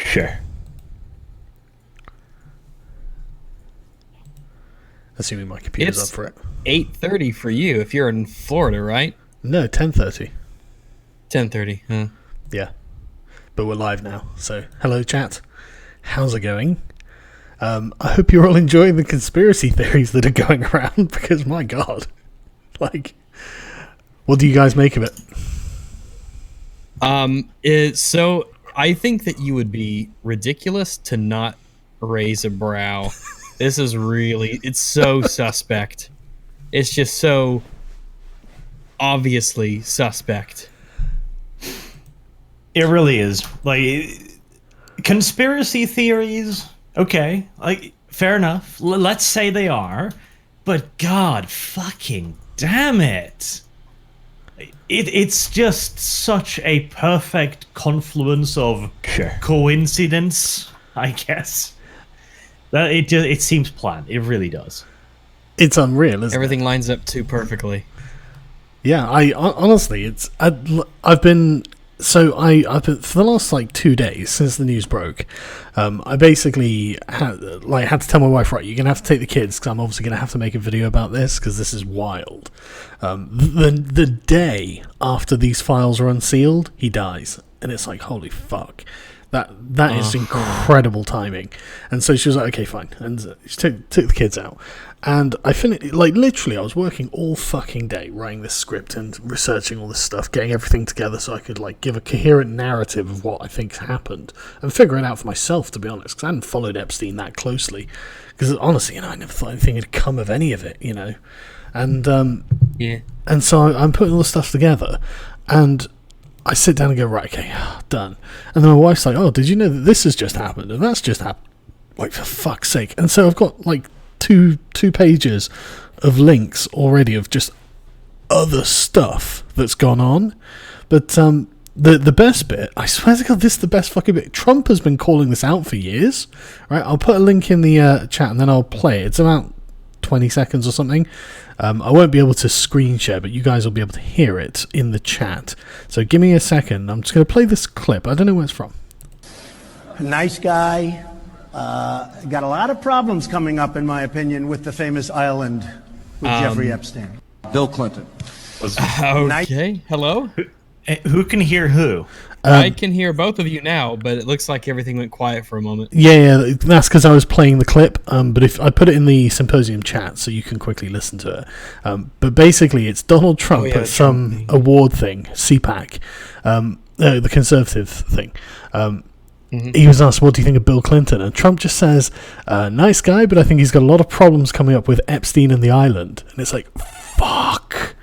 Sure. Assuming my computer's up for it. 8:30 for you if you're in Florida, right? No, 10:30. 10:30, huh? Yeah. But we're live now, so hello chat. How's it going? I hope you're all enjoying the conspiracy theories that are going around, because my god. Like, what do you guys make of it? So I think that you would be ridiculous to not raise a brow. This is really, it's so suspect. It's just so obviously suspect. It really is. Like, conspiracy theories, okay, like, fair enough. Let's say they are, but god fucking damn it. It's just such a perfect confluence of coincidence, I guess. That it seems planned. It really does. It's unreal, isn't Everything it? lines up too perfectly. Yeah, honestly, I've been for the last like 2 days since the news broke. I basically had to tell my wife, right, you're gonna have to take the kids because I'm obviously gonna have to make a video about this because this is wild. The day after these files are unsealed, he dies, and it's like, holy fuck. That is incredible timing. And so she was like, okay, fine. And she took the kids out. And I finished, like, literally, I was working all fucking day writing this script and researching all this stuff, getting everything together so I could, like, give a coherent narrative of what I think happened and figure it out for myself, to be honest, because I hadn't followed Epstein that closely. Because, honestly, I never thought anything had come of any of it, And, Yeah. And so I'm putting all this stuff together, and I sit down and go, right, okay, done. And then my wife's like, oh, did you know that this has just happened and that's just happened? Like, for fuck's sake. And so I've got like two pages of links already of just other stuff that's gone on. But the best bit, I swear to God, this is the best fucking bit. Trump has been calling this out for years. Right? I'll put a link in the chat and then I'll play it. It's about 20 seconds or something. I won't be able to screen share, but you guys will be able to hear it in the chat. So give me a second. I'm just going to play this clip. I don't know where it's from. Nice guy. Got a lot of problems coming up, in my opinion, with the famous island with Jeffrey Epstein. Bill Clinton. Okay, hello? Who can hear who? I can hear both of you now, but it looks like everything went quiet for a moment. Yeah, that's because I was playing the clip. But if I put it in the symposium chat, so you can quickly listen to it. But basically, it's Donald Trump at some award thing, CPAC, the conservative thing. He was asked, "What do you think of Bill Clinton?" And Trump just says, "Nice guy, but I think he's got a lot of problems coming up with Epstein and the island." And it's like, fuck.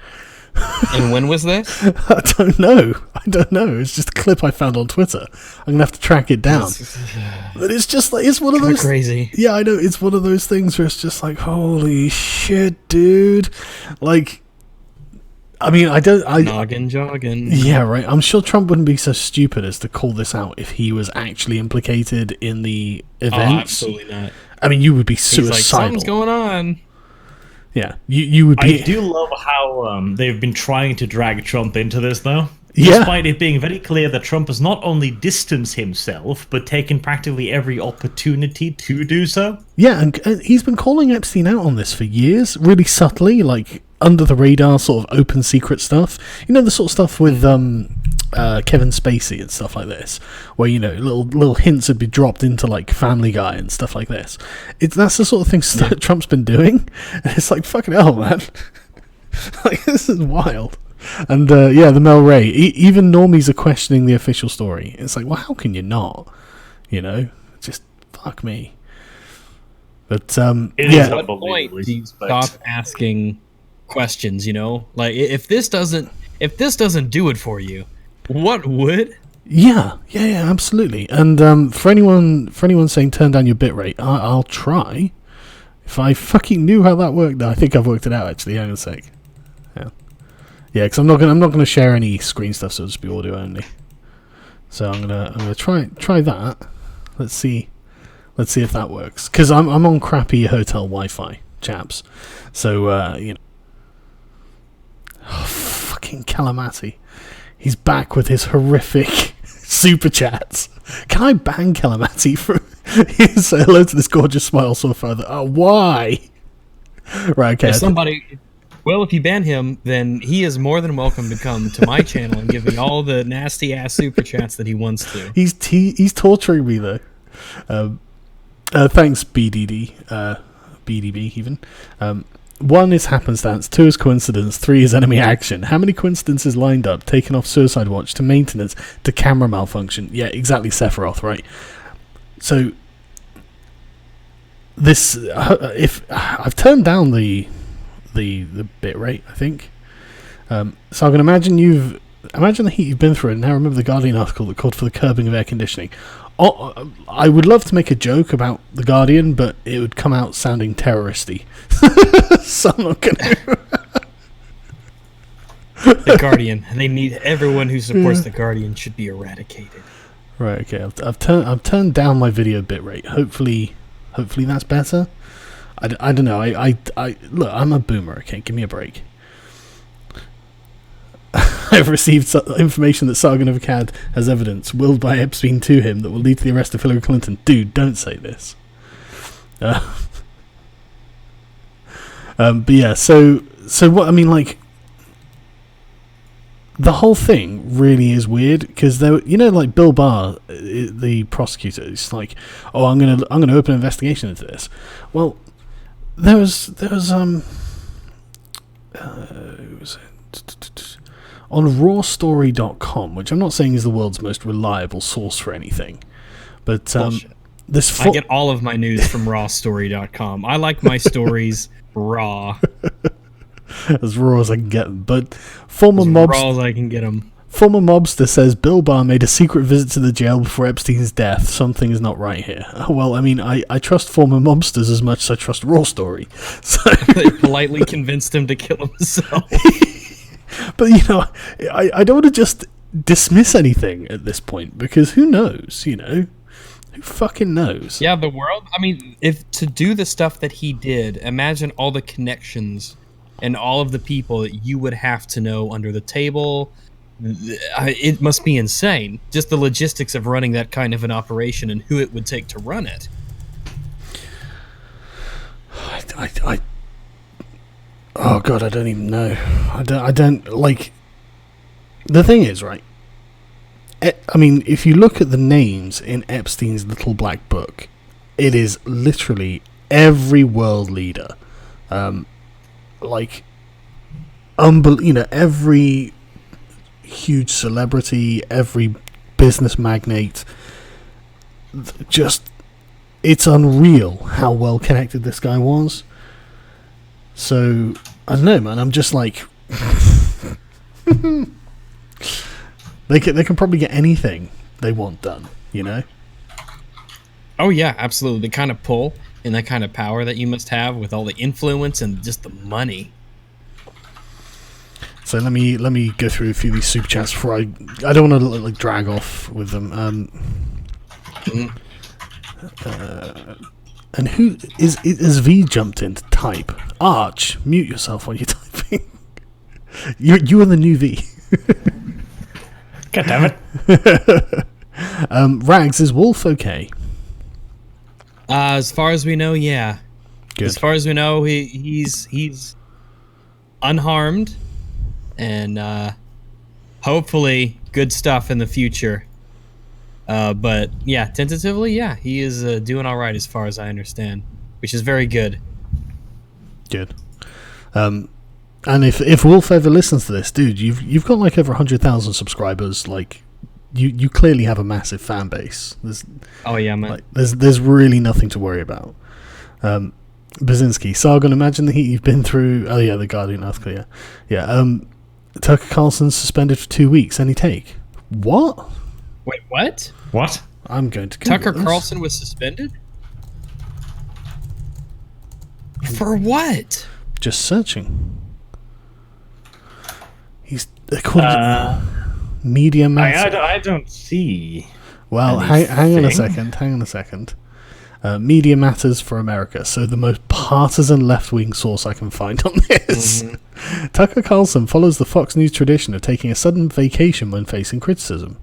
And when was this? I don't know. It's just a clip I found on Twitter. I'm gonna have to track it down. But it's just like, it's one of those crazy. Yeah, I know. It's one of those things where it's just like, holy shit, dude. Like, I mean, Noggin jogging. Yeah, right. I'm sure Trump wouldn't be so stupid as to call this out if he was actually implicated in the events. Oh, absolutely not. I mean, you would be He's suicidal. like, something's going on. Yeah, you would be. I do love how they've been trying to drag Trump into this, though. Yeah. Despite it being very clear that Trump has not only distanced himself, but taken practically every opportunity to do so. Yeah, and he's been calling Epstein out on this for years, really subtly, like under the radar, sort of open secret stuff. You know, the sort of stuff with Kevin Spacey and stuff like this, where, you know, little hints would be dropped into like Family Guy and stuff like this. That's the sort of thing that Trump's been doing, and it's like, fucking hell, man. Like, this is wild. And the Mel Ray, even normies are questioning the official story. It's like, well, how can you not? You know, just fuck me. But At what point do you stop asking questions? You know, like, if this doesn't do it for you, what would? Yeah, absolutely. And for anyone saying turn down your bitrate, I'll try. If I fucking knew how that worked, I think I've worked it out actually. Hang on a sec. Yeah, because I'm not gonna share any screen stuff, so it'll just be audio only. So I'm gonna try that. Let's see if that works. Because I'm on crappy hotel Wi-Fi, chaps. So you know. Oh, fucking Calamati. He's back with his horrific super chats. Can I ban Calamati for say hello to this gorgeous smile so further? Oh, why? Right, okay. If you ban him, then he is more than welcome to come to my channel and give me all the nasty ass super chats that he wants to. He's torturing me though. Thanks, BDD, BDB even. 1 is happenstance, 2 is coincidence, 3 is enemy action. How many coincidences lined up, taken off suicide watch, to maintenance, to camera malfunction? Yeah, exactly, Sephiroth, right? So, this, if I've turned down the bit rate, I think. So I can imagine the heat you've been through, and now remember the Guardian article that called for the curbing of air conditioning. I would love to make a joke about the Guardian, but it would come out sounding terroristy. So I'm not gonna. The Guardian. They need everyone who supports the Guardian should be eradicated. Right. Okay. I've turned down my video bitrate. Hopefully that's better. I don't know. I look. I'm a boomer. Okay, give me a break. I've received information that Saga Novacad has evidence willed by Epstein to him that will lead to the arrest of Hillary Clinton. Dude, don't say this. But yeah, so what I mean, like, the whole thing really is weird because like Bill Barr, the prosecutor, is like, oh, I'm gonna open an investigation into this. Well, there was on rawstory.com, which I'm not saying is the world's most reliable source for anything, but I get all of my news from rawstory.com. I like my stories raw. As raw as I can get them. But raw as I can get them. Former mobster says Bill Barr made a secret visit to the jail before Epstein's death. Something is not right here. Well, I mean, I trust former mobsters as much as I trust Raw Story. So they politely convinced him to kill himself. But, I don't want to just dismiss anything at this point, because who knows, Who fucking knows? Yeah, the world, I mean, if to do the stuff that he did, imagine all the connections and all of the people that you would have to know under the table. It must be insane. Just the logistics of running that kind of an operation and who it would take to run it. Oh God, I don't even know. I don't like. The thing is, right? I mean, if you look at the names in Epstein's little black book, it is literally every world leader, every huge celebrity, every business magnate. Just, it's unreal how well connected this guy was. So, I don't know, man. I'm just like, they can probably get anything they want done, Oh yeah, absolutely. The kind of pull and that kind of power that you must have with all the influence and just the money. So let me go through a few of these super chats before I don't want to drag off with them. And who is V jumped in to type? Arch, mute yourself while you're typing. You are the new V. God damn it. Rags, is Wolf okay? As far as we know, yeah. Good. As far as we know, he's unharmed, and hopefully good stuff in the future. But yeah, tentatively, yeah, he is doing all right as far as I understand, which is very good. Good. And if Wolf ever listens to this, dude, you've got like over 100,000 subscribers. Like, you clearly have a massive fan base. Oh yeah, man. There's really nothing to worry about. Basinski, Sargon, imagine the heat you've been through. Oh yeah, the Guardian article. Yeah. Tucker Carlson suspended for 2 weeks. Any take? What? Wait, what? What? I'm going to Google Tucker this. Carlson was suspended? For what? Just searching. He's according to Media Matters. I don't see. Well, hang on a second. Media Matters for America, so the most partisan left-wing source I can find on this. Tucker Carlson follows the Fox News tradition of taking a sudden vacation when facing criticism.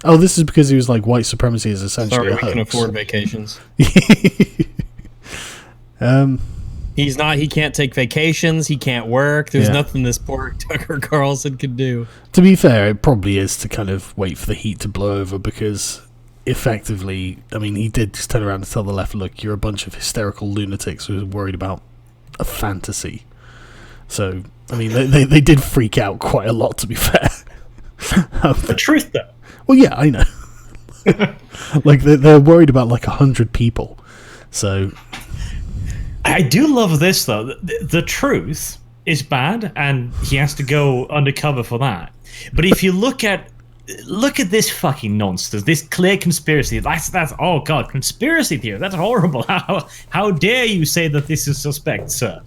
Oh, this is because he was like white supremacy is essentially Sorry, a we hoax. can afford vacations. He's not. He can't take vacations. He can't work. There's nothing this poor Tucker Carlson could do. To be fair, it probably is to kind of wait for the heat to blow over because, effectively, I mean, he did just turn around and tell the left, "Look, you're a bunch of hysterical lunatics who are worried about a fantasy." So, I mean, they did freak out quite a lot, to be fair. The truth, though. Well, yeah, I know. Like they're worried about like 100 people. So I do love this though. The truth is bad, and he has to go undercover for that. But if you look at this fucking nonsense, this clear conspiracy. That's oh god, conspiracy theory. That's horrible. How dare you say that this is suspect, sir?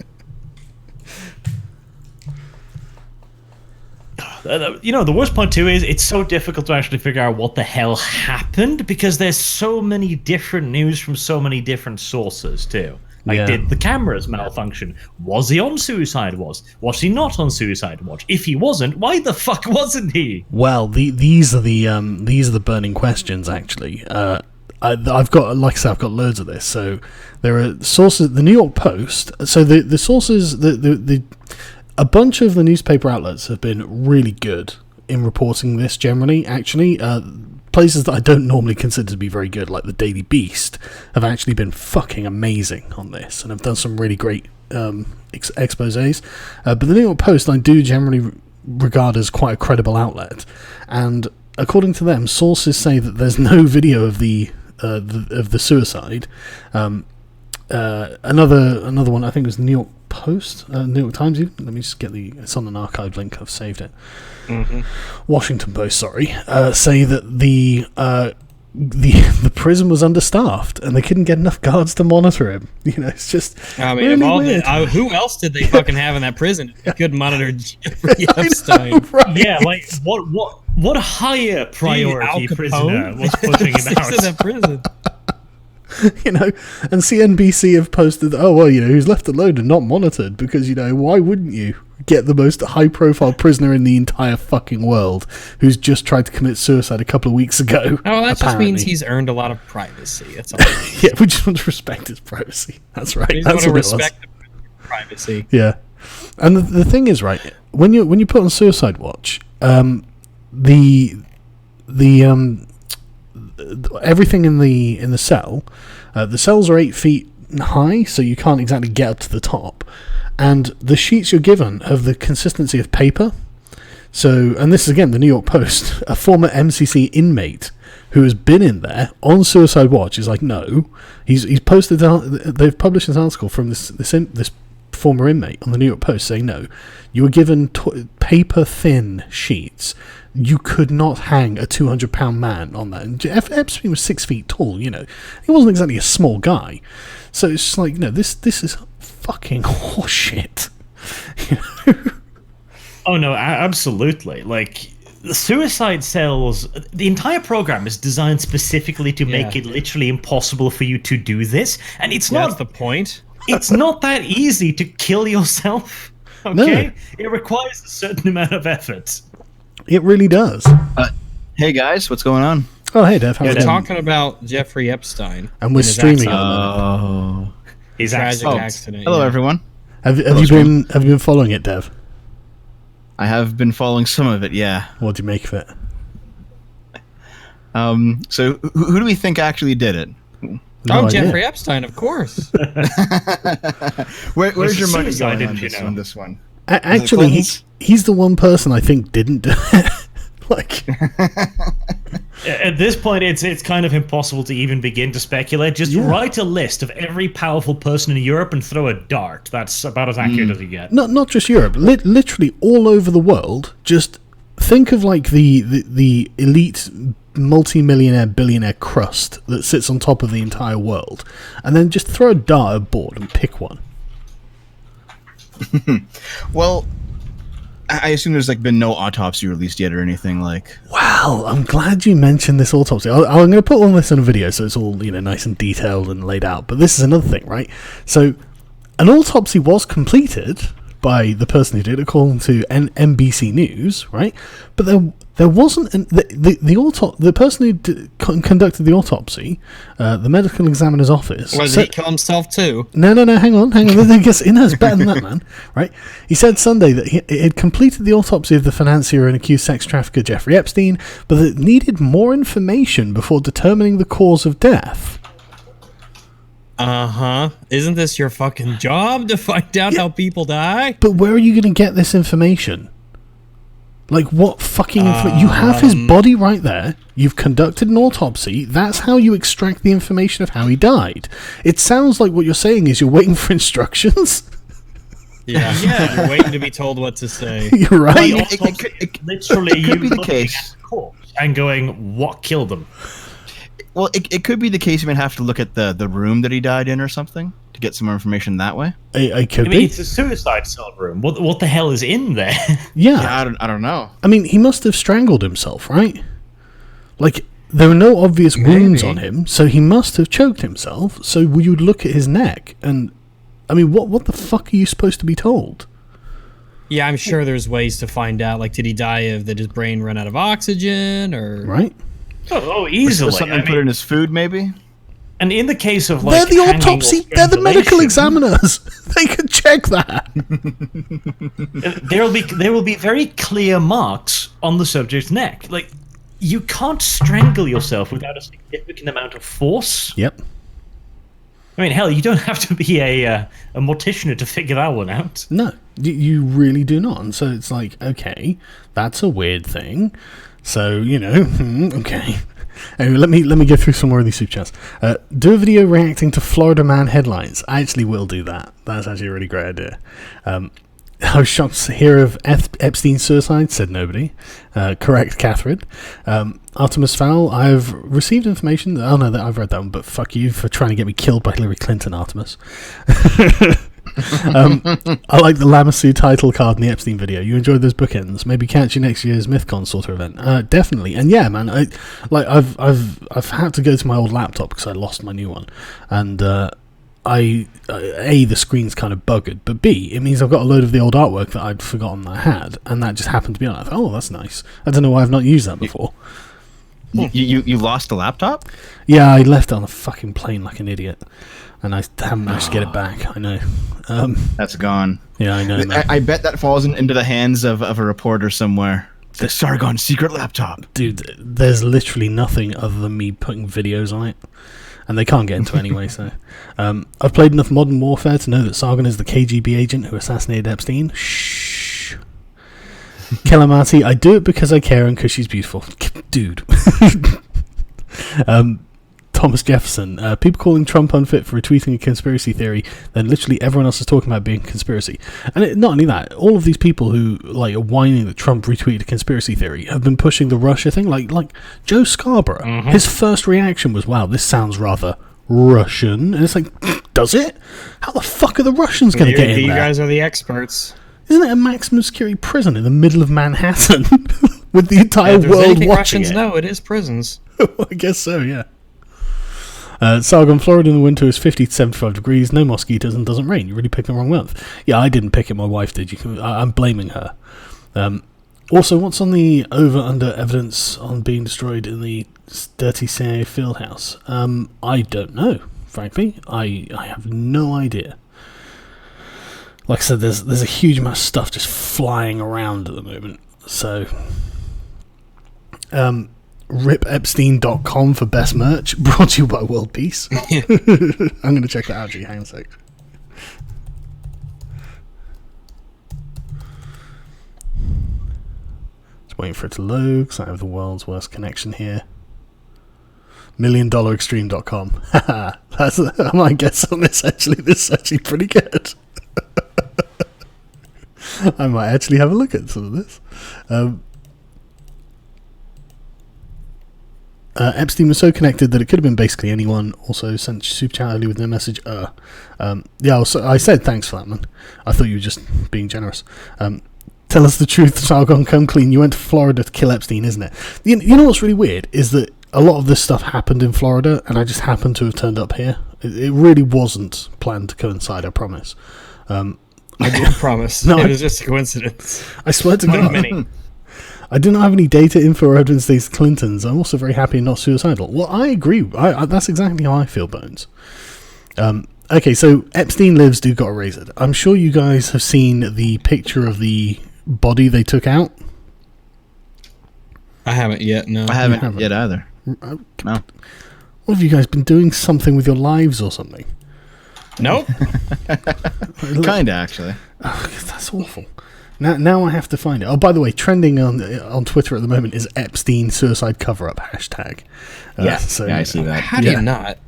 You know, the worst part too is it's so difficult to actually figure out what the hell happened because there's so many different news from so many different sources too. Like, did the cameras malfunction? Was he on suicide watch? Was he not on suicide watch? If he wasn't, why the fuck wasn't he? well, these are the burning questions. Actually, I've got, like I said, I've got loads of this. So there are sources. The New York Post. So the sources. A bunch of the newspaper outlets have been really good in reporting this generally, actually. Places that I don't normally consider to be very good, like the Daily Beast, have actually been fucking amazing on this and have done some really great exposés. But the New York Post I do generally regard as quite a credible outlet. And according to them, sources say that there's no video of the suicide. Another one, I think it was the New York Post, New York Times. Let me just get it's on an archive link. I've saved it. Washington Post, sorry, say that the prison was understaffed and they couldn't get enough guards to monitor him. You know, it's just. I mean, really weird. Who else did they fucking have in that prison? They could monitor Jeffrey Epstein. Right? Yeah, like what higher priority prisoner was pushing him out? In that prison. You know, and CNBC have posted, oh, well, you know, he's left alone and not monitored because, you know, why wouldn't you get the most high-profile prisoner in the entire fucking world who's just tried to commit suicide a couple of weeks ago? Oh, that just means he's earned a lot of privacy. That's all. Yeah, we just want to respect his privacy. That's right. We just That's want to what it was. respect the privacy. Yeah, and the thing is, right, when you put on suicide watch, everything in the cell, the cells are 8 feet high, so you can't exactly get up to the top, and the sheets you're given have the consistency of paper. So, and this is again the New York Post, a former MCC inmate who has been in there on suicide watch is like, no, he's posted. They've published this article from this former inmate on the New York Post saying, no, you were given paper thin sheets. You could not hang a 200-pound man on that. And Epstein was 6 feet tall, you know. He wasn't exactly a small guy. So it's just like, no, this is fucking horseshit. You know? Oh, no, absolutely. Like, the suicide cells, the entire program is designed specifically to make it literally impossible for you to do this. And it's not... That's the point. It's not that easy to kill yourself, okay? No. It requires a certain amount of effort. It really does. Hey guys, what's going on? Oh, hey Dev. We're talking about Jeffrey Epstein, and we're streaming. His tragic accident. Hello, everyone. Have you been following it, Dev? I have been following some of it. Yeah. What do you make of it? So who do we think actually did it? No idea. Jeffrey Epstein, of course. Where's your money going on this one? Actually, he's the one person I think didn't do it. Like, at this point, it's kind of impossible to even begin to speculate. Just write a list of every powerful person in Europe and throw a dart. That's about as accurate as you get. Not just Europe, literally all over the world. Just think of like the elite multi-millionaire billionaire crust that sits on top of the entire world, and then just throw a dart at a board and pick one. Well, I assume there's been no autopsy released yet or anything like. Well, I'm glad you mentioned this autopsy. I'm going to put all this in a video so it's all nice and detailed and laid out. But this is another thing, right? So, an autopsy was completed, by the person who did it, according to NBC News, right? But there wasn't the person who conducted the autopsy, the medical examiner's office. Did he kill himself too? No, hang on. I guess it's better than that, man. Right? He said Sunday that he had completed the autopsy of the financier and accused sex trafficker Jeffrey Epstein, but that it needed more information before determining the cause of death. Isn't this your fucking job to find out how people die? But where are you going to get this information? Like, what fucking... you have his body right there. You've conducted an autopsy. That's how you extract the information of how he died. It sounds like what you're saying is you're waiting for instructions. Yeah, you're waiting to be told what to say. You're right. Literally, it could be the case. And going, what killed them? Well, it could be the case you might have to look at the room that he died in or something to get some more information that way. It could I mean, be. it's a suicide cell room. What the hell is in there? Yeah. I don't know. I mean, he must have strangled himself, right? Like, there are no obvious wounds on him, so he must have choked himself. So you'd look at his neck, and I mean, what the fuck are you supposed to be told? Yeah, I'm sure there's ways to find out. Like, did he die of did his brain run out of oxygen, or right? Oh, easily. Was something put in his food, maybe? And in the case of like, they're the autopsy, they're the medical examiners. They can check that. There will be very clear marks on the subject's neck. Like, you can't strangle yourself without a significant amount of force. Yep. I mean, hell, you don't have to be a mortician to figure that one out. No, you really do not. And so it's like, okay, that's a weird thing. So, okay. Anyway, let me get through some more of these super chats. Do a video reacting to Florida man headlines. I actually will do that. That's actually a really great idea. I was shocked to hear of Epstein's suicide, said nobody. Correct, Catherine. Artemis Fowl, I've received information. That I've read that one, but fuck you for trying to get me killed by Hillary Clinton, Artemis. I like the Lamassu title card in the Epstein video. You enjoyed those bookends. Maybe catch you next year's MythCon sort of event. Definitely. And yeah, man, I've had to go to my old laptop because I lost my new one, and A, the screen's kind of buggered, but B, it means I've got a load of the old artwork that I'd forgotten I had, and that just happened to be on. I thought, oh, that's nice. I don't know why I've not used that before. You lost the laptop? Yeah, I left it on a fucking plane like an idiot, and I haven't managed to get it back. I know. That's gone. Yeah, I know. I bet that falls into the hands of a reporter somewhere. The Sargon secret laptop. Dude, there's literally nothing other than me putting videos on it. And they can't get into it anyway, so... I've played enough Modern Warfare to know that Sargon is the KGB agent who assassinated Epstein. Shh. Kelamati, I do it because I care and because she's beautiful. Dude. Thomas Jefferson, people calling Trump unfit for retweeting a conspiracy theory, then literally everyone else is talking about being a conspiracy. And not only that, all of these people who are whining that Trump retweeted a conspiracy theory have been pushing the Russia thing. Like Joe Scarborough, his first reaction was, wow, this sounds rather Russian. And it's like, does it? How the fuck are the Russians going to get in there? You guys are the experts. Isn't it a maximum security prison in the middle of Manhattan with the entire world watching Russians it? know, it is prisons. I guess so, yeah. Sargon, Florida in the winter is 50 to 75 degrees, no mosquitoes, and doesn't rain. You really picked the wrong month. Yeah, I didn't pick it, my wife did. I'm blaming her. Also, what's on the over-under evidence on being destroyed in the dirty CIA fieldhouse? I don't know, frankly. I have no idea. Like I said, there's a huge amount of stuff just flying around at the moment. So, ripepstein.com for best merch, brought to you by World Peace. I'm going to check that out, G. Hang on a sec. Just waiting for it to load, because I have the world's worst connection here. $1,000,000extreme.com. That's my guess on this, actually. This is actually pretty good. I might actually have a look at some of this. Epstein was so connected that it could have been basically anyone. Also sent super chat early with no message. Yeah, I said thanks for that, man. I thought you were just being generous. Tell us the truth, Sargon, come clean. You went to Florida to kill Epstein, isn't it? You know what's really weird is that a lot of this stuff happened in Florida, and I just happened to have turned up here. It really wasn't planned to coincide, I promise. I promise. No, It was just a coincidence. I swear to One of God. many. I do not have any data, info, or evidence against the Clintons. I'm also very happy and not suicidal. Well, I agree. That's exactly how I feel, Bones. Okay, so Epstein lives, dude got erased. I'm sure you guys have seen the picture of the body they took out. I haven't yet. No. I haven't yet either. No. What have you guys been doing? Something with your lives or something? Nope. Kinda, actually. Oh, that's awful. Now I have to find it. Oh, by the way, trending on Twitter at the moment is Epstein suicide cover-up hashtag. Yeah, So, I see that. How do you not?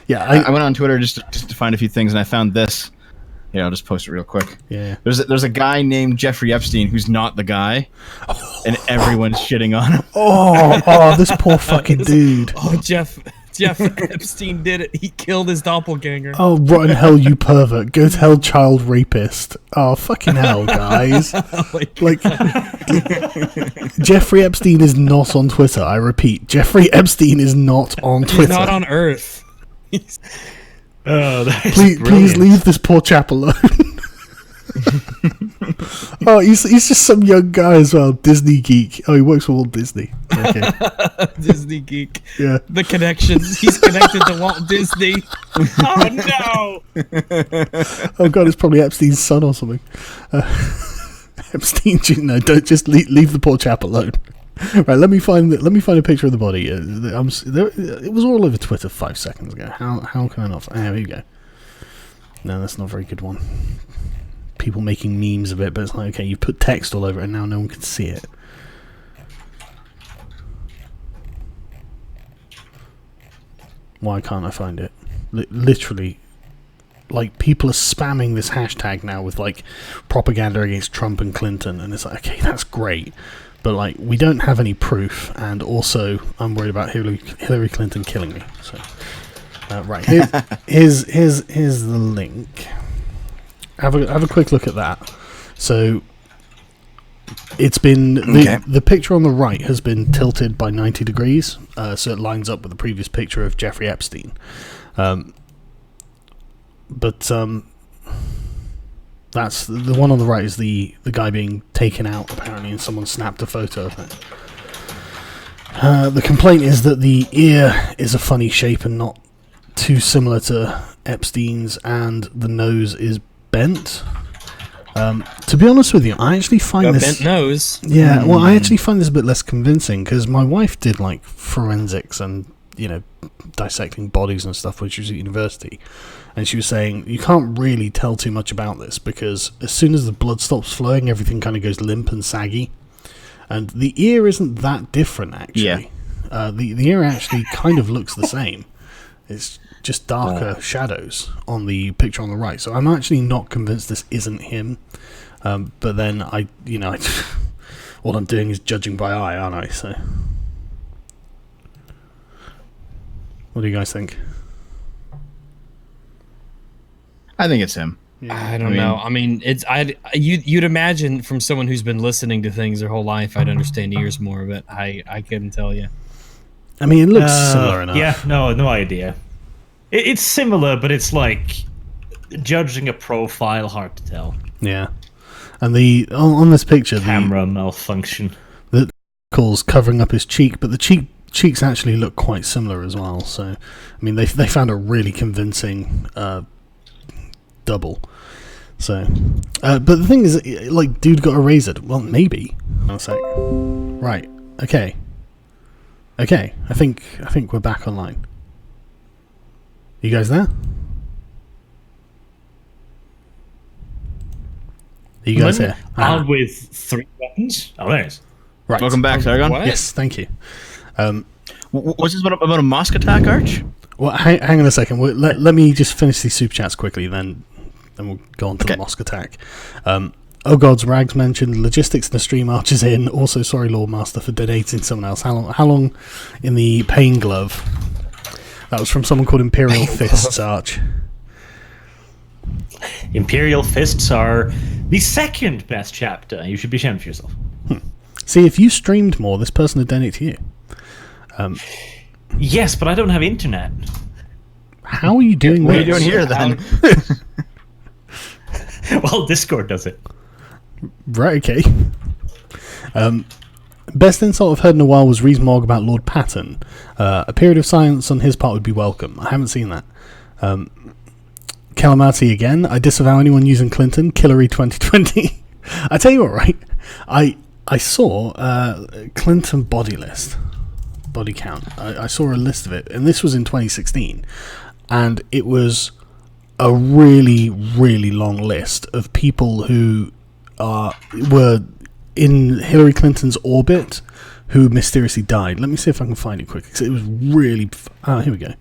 Yeah, I went on Twitter just to find a few things, and I found this. Yeah, I'll just post it real quick. Yeah. There's a guy named Jeffrey Epstein who's not the guy, and everyone's shitting on him. Oh, this poor fucking dude. Oh, Jeff Epstein did it. He killed his doppelganger. Oh, rotten hell, you pervert. Go to hell, child rapist. Oh, fucking hell, guys. Like, Jeffrey Epstein is not on Twitter. I repeat, Jeffrey Epstein is not on Twitter. He's not on Earth. Oh, that's Please leave this poor chap alone. Oh, he's just some young guy as well. Disney geek. Oh, he works for Walt Disney. Okay. Disney geek. Yeah. The connections. He's connected to Walt Disney. Oh no! Oh god, it's probably Epstein's son or something. Epstein, no, don't just leave the poor chap alone. Right, let me find a picture of the body. It was all over Twitter 5 seconds ago. How can I not? There we go. No, that's not a very good one. People making memes of it, but it's like, okay, you put text all over it and now no one can see it. Why can't I find it? Literally, like, people are spamming this hashtag now with, like, propaganda against Trump and Clinton, and it's like, okay, that's great, but, like, we don't have any proof, and also, I'm worried about Hillary Clinton killing me, so... right, here's the link. Have a quick look at that. So it's been the picture on the right has been tilted by 90 degrees, so it lines up with the previous picture of Jeffrey Epstein. But that's the one on the right is the guy being taken out apparently, and someone snapped a photo of it. The complaint is that the ear is a funny shape and not too similar to Epstein's, and the nose is bent. To be honest with you, I actually find this bent nose. Yeah, well, I actually find this a bit less convincing because my wife did like forensics and dissecting bodies and stuff when she was at university, and she was saying you can't really tell too much about this because as soon as the blood stops flowing, everything kind of goes limp and saggy, and the ear isn't that different actually. Yeah. The ear actually kind of looks the same. It's just darker shadows on the picture on the right. So I'm actually not convinced this isn't him. But then all I'm doing is judging by eye, aren't I? So, what do you guys think? I think it's him. I don't know. I mean, you'd imagine from someone who's been listening to things their whole life, I'd understand ears more, but I couldn't tell you. I mean, it looks similar enough. Yeah, no idea. It's similar, but it's like judging a profile, hard to tell. Yeah, and on this picture, Camera malfunction. The calls covering up his cheek, but the cheeks actually look quite similar as well. So, I mean, they found a really convincing double. So, but the thing is, like, dude got erased. Well, maybe. One sec. Right. Okay. I think we're back online. You guys there? Are you guys here? Armed with 3 weapons? Oh, there it is. Right. Welcome back, Sargon. What? Yes, thank you. What's this about a mosque attack, Arch? Well, hang on a second. Let me just finish these super chats quickly, then we'll go on to the mosque attack. Oh God's Rags mentioned logistics in the stream. Arch is in. Also, sorry, Lord Master, for donating someone else. How long in the pain glove? That was from someone called Imperial Fists, Arch. Imperial Fists are the second best chapter. You should be ashamed of yourself. See, if you streamed more, this person would donate to you. Yes, but I don't have internet. How are you doing What are this? you doing here, then? Well, Discord does it. Right, okay. Best insult I've heard in a while was Rees-Mogg about Lord Patton. A period of silence on his part would be welcome. I haven't seen that. Calamati again. I disavow anyone using Clinton. Killary 2020. I tell you what, right? I saw Clinton body list. Body count. I saw a list of it. And this was in 2016. And it was a really, really long list of people who were in Hillary Clinton's orbit who mysteriously died. Let me see if I can find it quick, because it was really... here we go.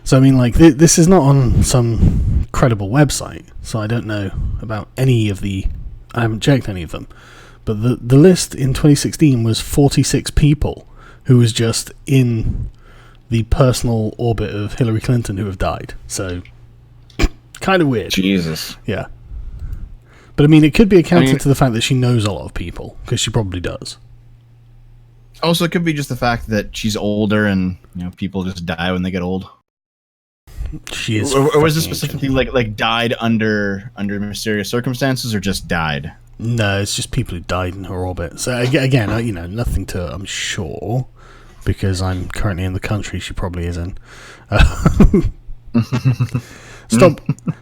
So, I mean, like, this is not on some credible website, so I don't know about any of the... I haven't checked any of them. But the list in 2016 was 46 people who was just in the personal orbit of Hillary Clinton who have died. So, kind of weird. Jesus. Yeah. But I mean, it could be accounted to the fact that she knows a lot of people, because she probably does. Also, it could be just the fact that she's older and, you know, people just die when they get old. She is. Or was it specifically like died under mysterious circumstances, or just died? No, it's just people who died in her orbit. So again, you know, nothing to, I'm sure, because I'm currently in the country she probably is in.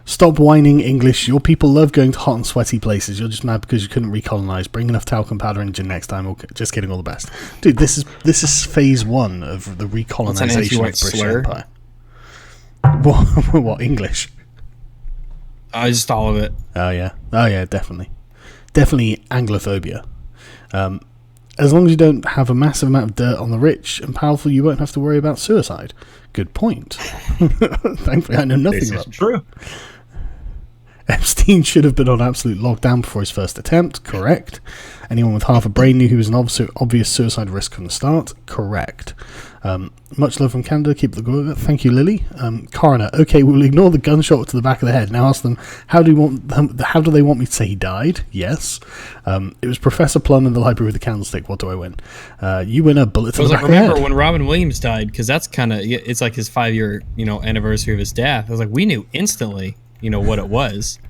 Stop whining, English. Your people love going to hot and sweaty places. You're just mad because you couldn't recolonize. Bring enough talcum powder engine next time. Okay, just kidding. All the best, dude. This is phase 1 of the recolonization of the British Empire. What English? Just all of it. Oh yeah, definitely Anglophobia. As long as you don't have a massive amount of dirt on the rich and powerful, you won't have to worry about suicide. Good point. Thankfully, I know nothing about This is true. Epstein should have been on absolute lockdown before his first attempt. Correct. Anyone with half a brain knew he was an obvious suicide risk from the start. Correct. Much love from Canada. Keep the good work. Thank you, Lily. Coroner. Okay, we'll ignore the gunshot to the back of the head. Now ask them, how do they want me to say he died? Yes. It was Professor Plum in the library with the candlestick. What do I win? You win a bullet to the back of the head. Remember when Robin Williams died? Because that's kind of, it's like his 5-year, anniversary of his death. I was like, we knew instantly, what it was.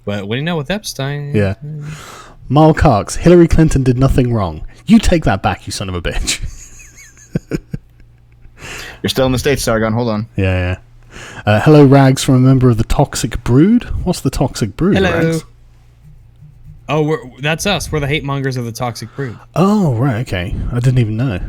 But what do you know with Epstein? Yeah. Marl Cox. Hillary Clinton did nothing wrong. You take that back, you son of a bitch. You're still in the States, Sargon. Hold on. Yeah. Hello, Rags, from a member of the Toxic Brood. What's the Toxic Brood, Hello. Rags? Oh, that's us. We're the hate mongers of the Toxic Brood. Oh, right, okay. I didn't even know.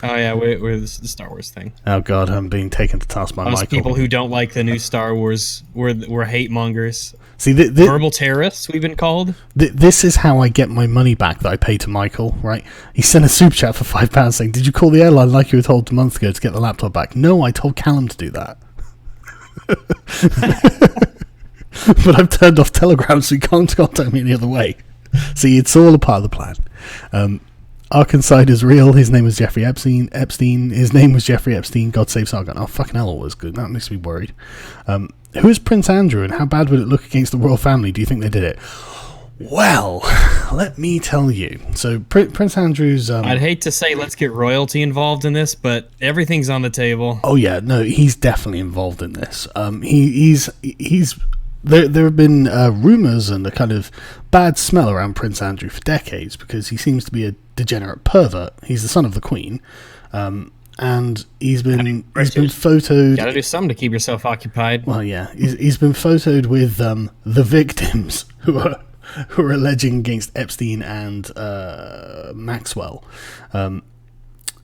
Oh, yeah, we're the Star Wars thing. Oh, God, I'm being taken to task by Us Michael. people who don't like the new Star Wars, we're hate mongers. See, verbal terrorists, we've been called. This is how I get my money back that I pay to Michael, right? He sent a super chat for £5 saying, did you call the airline like you were told a month ago to get the laptop back? No, I told Callum to do that. But I've turned off Telegram, so you can't contact me any other way. See, it's all a part of the plan. Arkanside is real. His name was Jeffrey Epstein. His name was Jeffrey Epstein. God save Sargon. Oh, fucking hell, all was good. That makes me worried. Who is Prince Andrew, and how bad would it look against the royal family? Do you think they did it? Well, let me tell you. So, Prince Andrew's... I'd hate to say let's get royalty involved in this, but everything's on the table. Oh, yeah. No, he's definitely involved in this. He's There have been rumours and a kind of bad smell around Prince Andrew for decades because he seems to be a degenerate pervert. He's the son of the Queen, and he's been photoed. Got to do something to keep yourself occupied. Well, yeah, he's been photoed with the victims who are alleging against Epstein and Maxwell.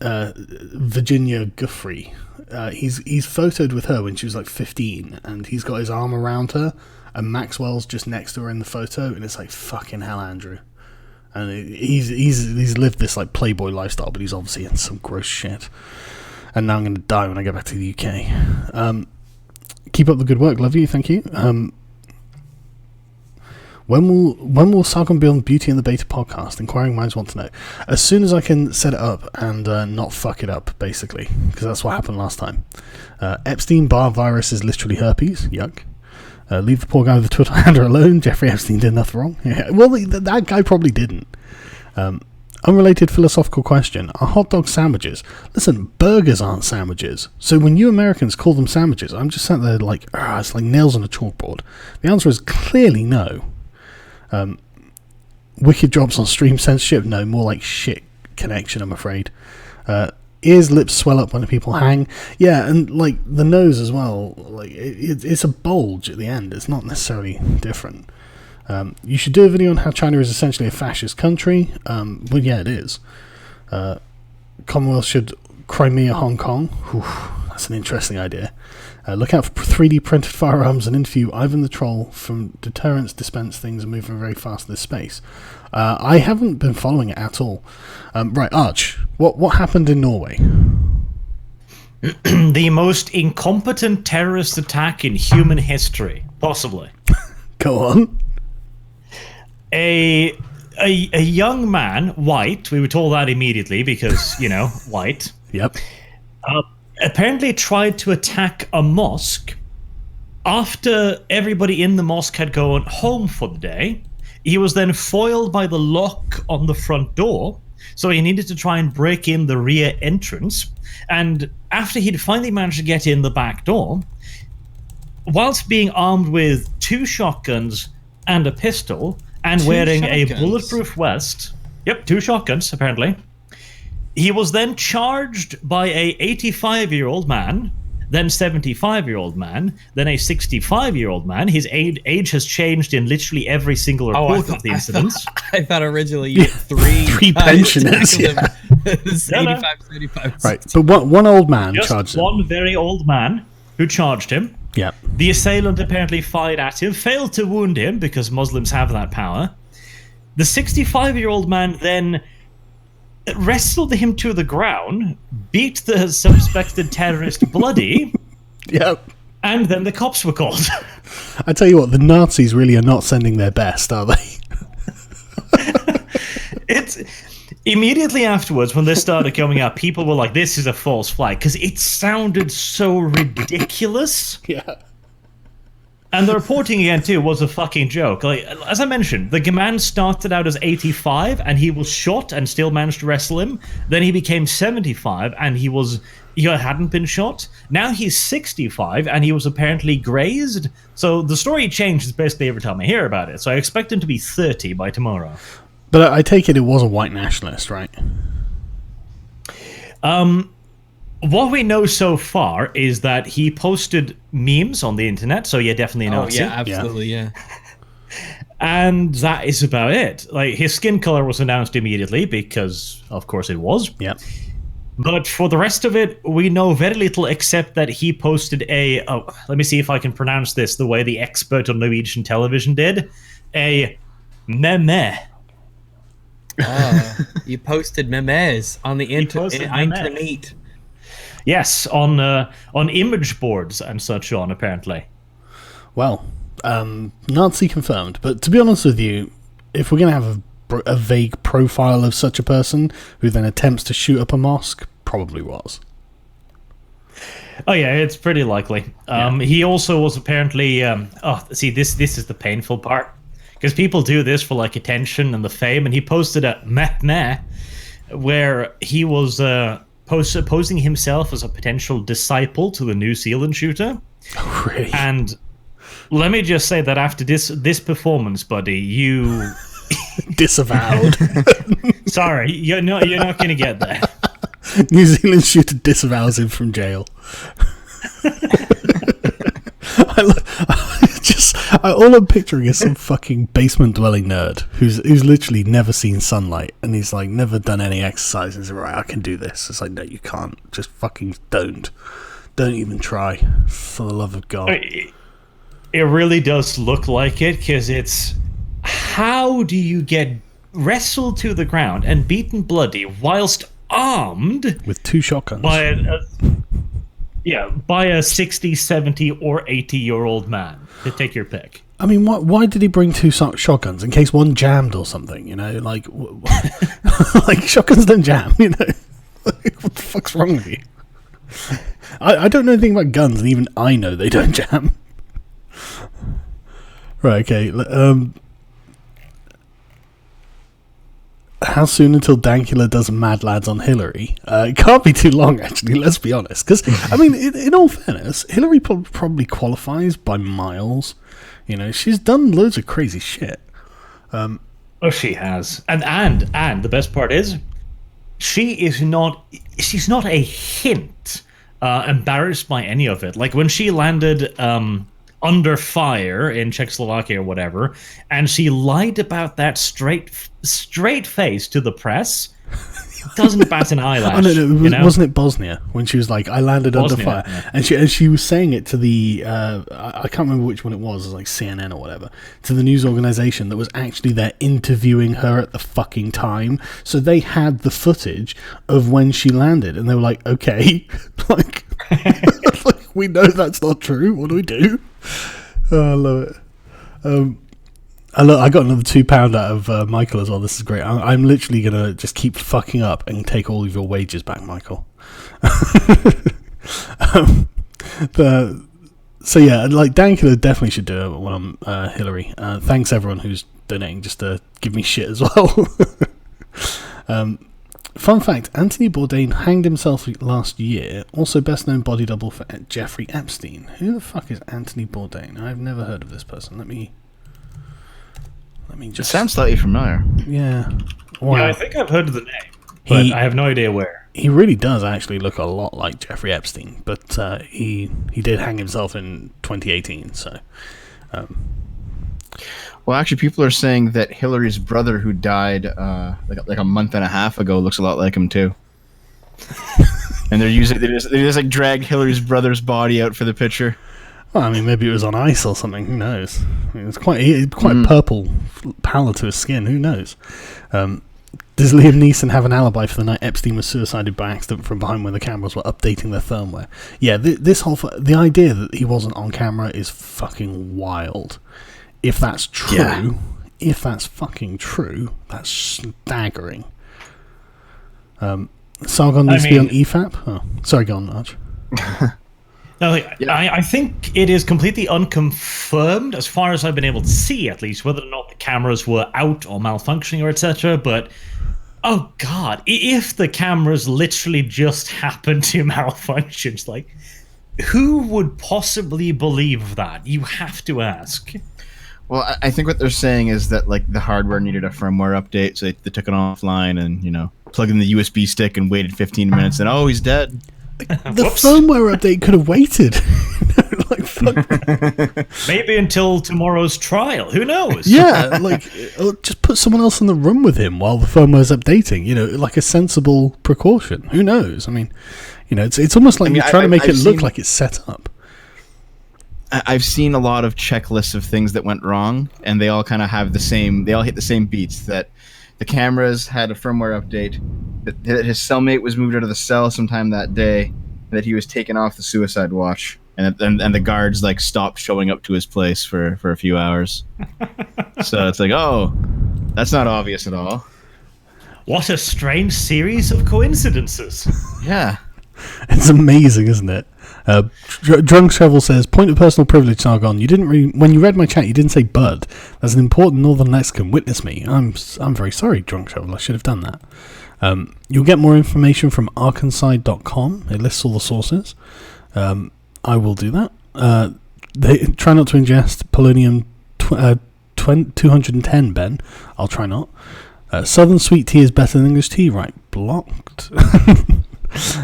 Virginia Guffrey. He's photoed with her when she was like 15, and he's got his arm around her, and Maxwell's just next to her in the photo, and it's like, fucking hell, Andrew. And he's lived this like playboy lifestyle, but he's obviously in some gross shit. And now I'm going to die when I get back to the UK. Keep up the good work, love you, thank you. When will Sargon be on Beauty and the Beta podcast? Inquiring minds want to know. As soon as I can set it up and not fuck it up, basically, because that's what happened last time. Epstein-Barr virus is literally herpes. Yuck. Leave the poor guy with the Twitter handle alone. Jeffrey Epstein did nothing wrong. Yeah. Well, that guy probably didn't. unrelated philosophical question. Are hot dogs sandwiches? Listen, burgers aren't sandwiches. So when you Americans call them sandwiches, I'm just sat there like, it's like nails on a chalkboard. The answer is clearly no. Wicked drops on stream censorship? No, more like shit connection, I'm afraid. Ears, lips swell up when people hang. Yeah, and like the nose as well. Like it's a bulge at the end. It's not necessarily different. You should do a video on how China is essentially a fascist country. Well, yeah, it is. Commonwealth should Crimea Hong Kong. Whew, that's an interesting idea. Look out for 3D printed firearms and interview Ivan the Troll from Deterrence Dispense Things and moving very fast in this space. I haven't been following it at all. Right, Arch, what happened in Norway? The most incompetent terrorist attack in human history, possibly. Go on. A young man, white, we were told that immediately because, white. Yep. Apparently tried to attack a mosque after everybody in the mosque had gone home for the day. He was then foiled by the lock on the front door, so he needed to try and break in the rear entrance. And after he'd finally managed to get in the back door, whilst being armed with 2 shotguns and a pistol and wearing a bulletproof vest, 2 shotguns apparently, he was then charged by a 85-year-old man, then 75-year-old man, then a 65-year-old man. His age has changed in literally every single report of the incidents. I thought originally you had 3 pensioners. Yeah. 85, 75. Right, but one old man Just charged him. one very old man who charged him. Yeah. The assailant apparently fired at him, failed to wound him because Muslims have that power. The 65-year-old man then wrestled him to the ground, beat the suspected terrorist bloody. Yep. And then the cops were called. I tell you what, the Nazis really are not sending their best, are they? It's immediately afterwards when this started coming up, people were like, "This is a false flag," because it sounded so ridiculous. Yeah. And the reporting again too was a fucking joke. Like, as I mentioned, the man started out as 85 and he was shot and still managed to wrestle him. Then he became 75 and he hadn't been shot. Now he's 65 and he was apparently grazed. So the story changes basically every time I hear about it. So I expect him to be 30 by tomorrow. But I take it was a white nationalist, right? What we know so far is that he posted memes on the internet, so yeah, definitely a Nazi. Oh, yeah, absolutely, yeah. And that is about it. Like, his skin color was announced immediately, because, of course, it was. Yeah. But for the rest of it, we know very little except that he posted let me see if I can pronounce this the way the expert on Norwegian television did. A meme. You posted memes on the internet. Yes, on image boards and such on, apparently. Well, Nazi confirmed. But to be honest with you, if we're going to have a vague profile of such a person who then attempts to shoot up a mosque, probably was. Oh yeah, it's pretty likely. He also was apparently... this is the painful part. Because people do this for like attention and the fame, and he posted a meh where he was... posing himself as a potential disciple to the New Zealand shooter. Oh, really? And let me just say that after this performance, buddy, you disavowed. Sorry, you're not going to get there. New Zealand shooter disavows him from jail. All I'm picturing is some fucking basement dwelling nerd who's literally never seen sunlight, and he's like never done any exercise. He's like, right, I can do this. It's like, no, you can't. Just fucking don't even try, for the love of God. It really does look like it, because it's, how do you get wrestled to the ground and beaten bloody whilst armed with 2 shotguns by a 60, 70, or 80-year-old man? To take your pick. I mean, why did he bring 2 shotguns? In case one jammed or something, you know? Like, like shotguns don't jam, you know? Like, what the fuck's wrong with you? I don't know anything about guns, and even I know they don't jam. Right, okay. how soon until Dankula does Mad Lads on Hillary? It can't be too long, actually, let's be honest. Because, I mean, in all fairness, Hillary probably qualifies by miles. You know, she's done loads of crazy shit. Oh, she has. And the best part is, she's not a hint embarrassed by any of it. Like, when she landed under fire in Czechoslovakia or whatever, and she lied about that straight face to the press, doesn't bat an eyelash. Oh, no, you know? wasn't it Bosnia when she was like, "I landed under fire," yeah. and she was saying it to the I can't remember which one it was like CNN or whatever, to the news organization that was actually there interviewing her at the fucking time. So they had the footage of when she landed, and they were like, "Okay, like, like we know that's not true. What do we do?" Oh, I love it. I got another £2 out of Michael as well. This is great. I'm literally going to just keep fucking up and take all of your wages back, Michael. So yeah, like Dankula definitely should do it when I'm Hillary. Thanks everyone who's donating just to give me shit as well. Fun fact, Anthony Bourdain hanged himself last year, also best known body double for Jeffrey Epstein. Who the fuck is Anthony Bourdain? I've never heard of this person. Let me just... It sounds slightly familiar. Yeah. Wow. Yeah, I think I've heard of the name, but I have no idea where. He really does actually look a lot like Jeffrey Epstein, but he did hang himself in 2018, so... Well, actually, people are saying that Hillary's brother, who died like a month and a half ago, looks a lot like him too. And they just like drag Hillary's brother's body out for the picture. Well, I mean, maybe it was on ice or something. Who knows? I mean, it's quite purple pallor to his skin. Who knows? Does Liam Neeson have an alibi for the night Epstein was suicided by accident from behind when the cameras were updating their firmware? Yeah, the idea that he wasn't on camera is fucking wild. If that's true, if that's fucking true, that's staggering. Sargon needs to be on EFAP? Oh, sorry, go on, Arch. No, I think it is completely unconfirmed, as far as I've been able to see, at least, whether or not the cameras were out or malfunctioning or etc. But, oh god, if the cameras literally just happened to malfunction, it's like, who would possibly believe that? You have to ask. Well, I think what they're saying is that like the hardware needed a firmware update, so they took it offline and plugged in the USB stick and waited 15 minutes, and he's dead. The firmware update could have waited. Like, fuck. Maybe until tomorrow's trial. Who knows? Yeah, like just put someone else in the room with him while the firmware's updating. Like a sensible precaution. Who knows? I mean, it's almost like you're trying to make it look like it's set up. I've seen a lot of checklists of things that went wrong, and they all kind of have the same. They all hit the same beats. That the cameras had a firmware update, that his cellmate was moved out of the cell sometime that day, and that he was taken off the suicide watch, and the guards like stopped showing up to his place for a few hours. So it's like, that's not obvious at all. What a strange series of coincidences. Yeah. It's amazing, isn't it? Drunk Shovel says, point of personal privilege, Sargon. You didn't when you read my chat, you didn't say bud. As an important Northern Mexican, witness me. I'm very sorry, Drunk Shovel. I should have done that. You'll get more information from arkansas.com. It lists all the sources. I will do that. They try not to ingest polonium 210, Ben. I'll try not. Southern sweet tea is better than English tea, right? Blocked.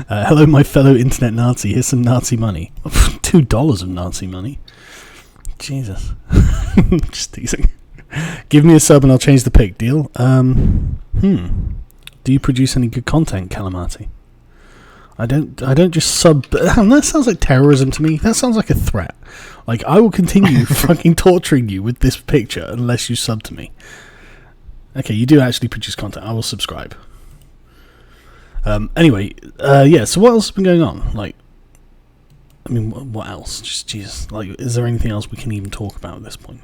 Hello, my fellow internet Nazi. Here's some Nazi money. $2 of Nazi money. Jesus. Just teasing. Give me a sub and I'll change the pic. Deal? Do you produce any good content, Calamati? I don't just sub. That sounds like terrorism to me. That sounds like a threat. Like, I will continue fucking torturing you with this picture unless you sub to me. Okay, you do actually produce content. I will subscribe. Anyway, so what else has been going on? Like, I mean, what else? Just, Jesus, like, is there anything else we can even talk about at this point?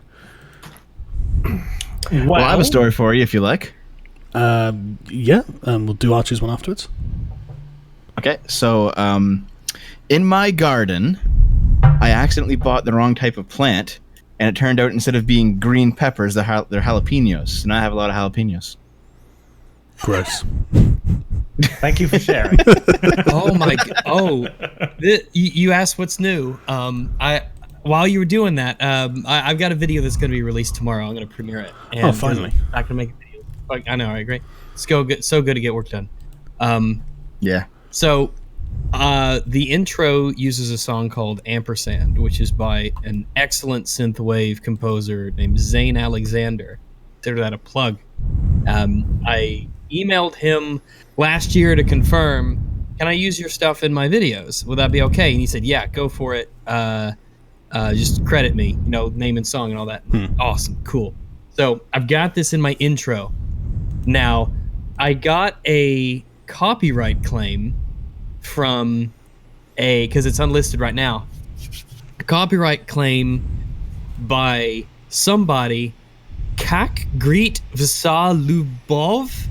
Well, I have a story for you if you like. We'll do Archer's one afterwards. Okay, so, in my garden, I accidentally bought the wrong type of plant, and it turned out instead of being green peppers, they're jalapenos, and I have a lot of jalapenos. Gross. Thank you for sharing. Oh my! You asked what's new. While you were doing that, I've got a video that's going to be released tomorrow. I'm going to premiere it. And finally! I can make a video. Like, I know, right? Great. It's so good to get work done. Yeah. So, the intro uses a song called Ampersand, which is by an excellent synthwave composer named Zane Alexander. Consider that a plug. I emailed him last year to confirm, can I use your stuff in my videos? Will that be okay? And he said, yeah, go for it. Just credit me, name and song and all that. Awesome, cool. So I've got this in my intro. Now, I got a copyright claim from because it's unlisted right now, a copyright claim by somebody, Kak Grit Vsa Lubov,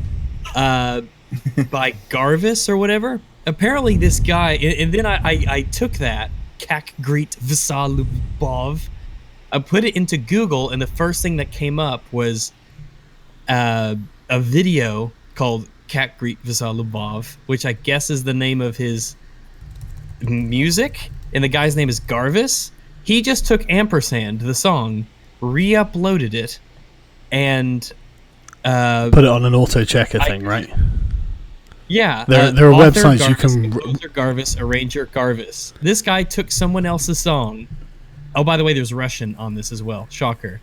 by Garvis or whatever. Apparently this guy, and then I took that, Kak Grit Vsa Lubov, I put it into Google, and the first thing that came up was a video called Kak Grit Vsa Lubov, which I guess is the name of his music, and the guy's name is Garvis. He just took Ampersand, the song, re-uploaded it, and put it on an auto checker thing, right? Yeah, there are author websites Garvis, you can composer Garvis, arranger Garvis. This guy took someone else's song. Oh, by the way, there's Russian on this as well. Shocker.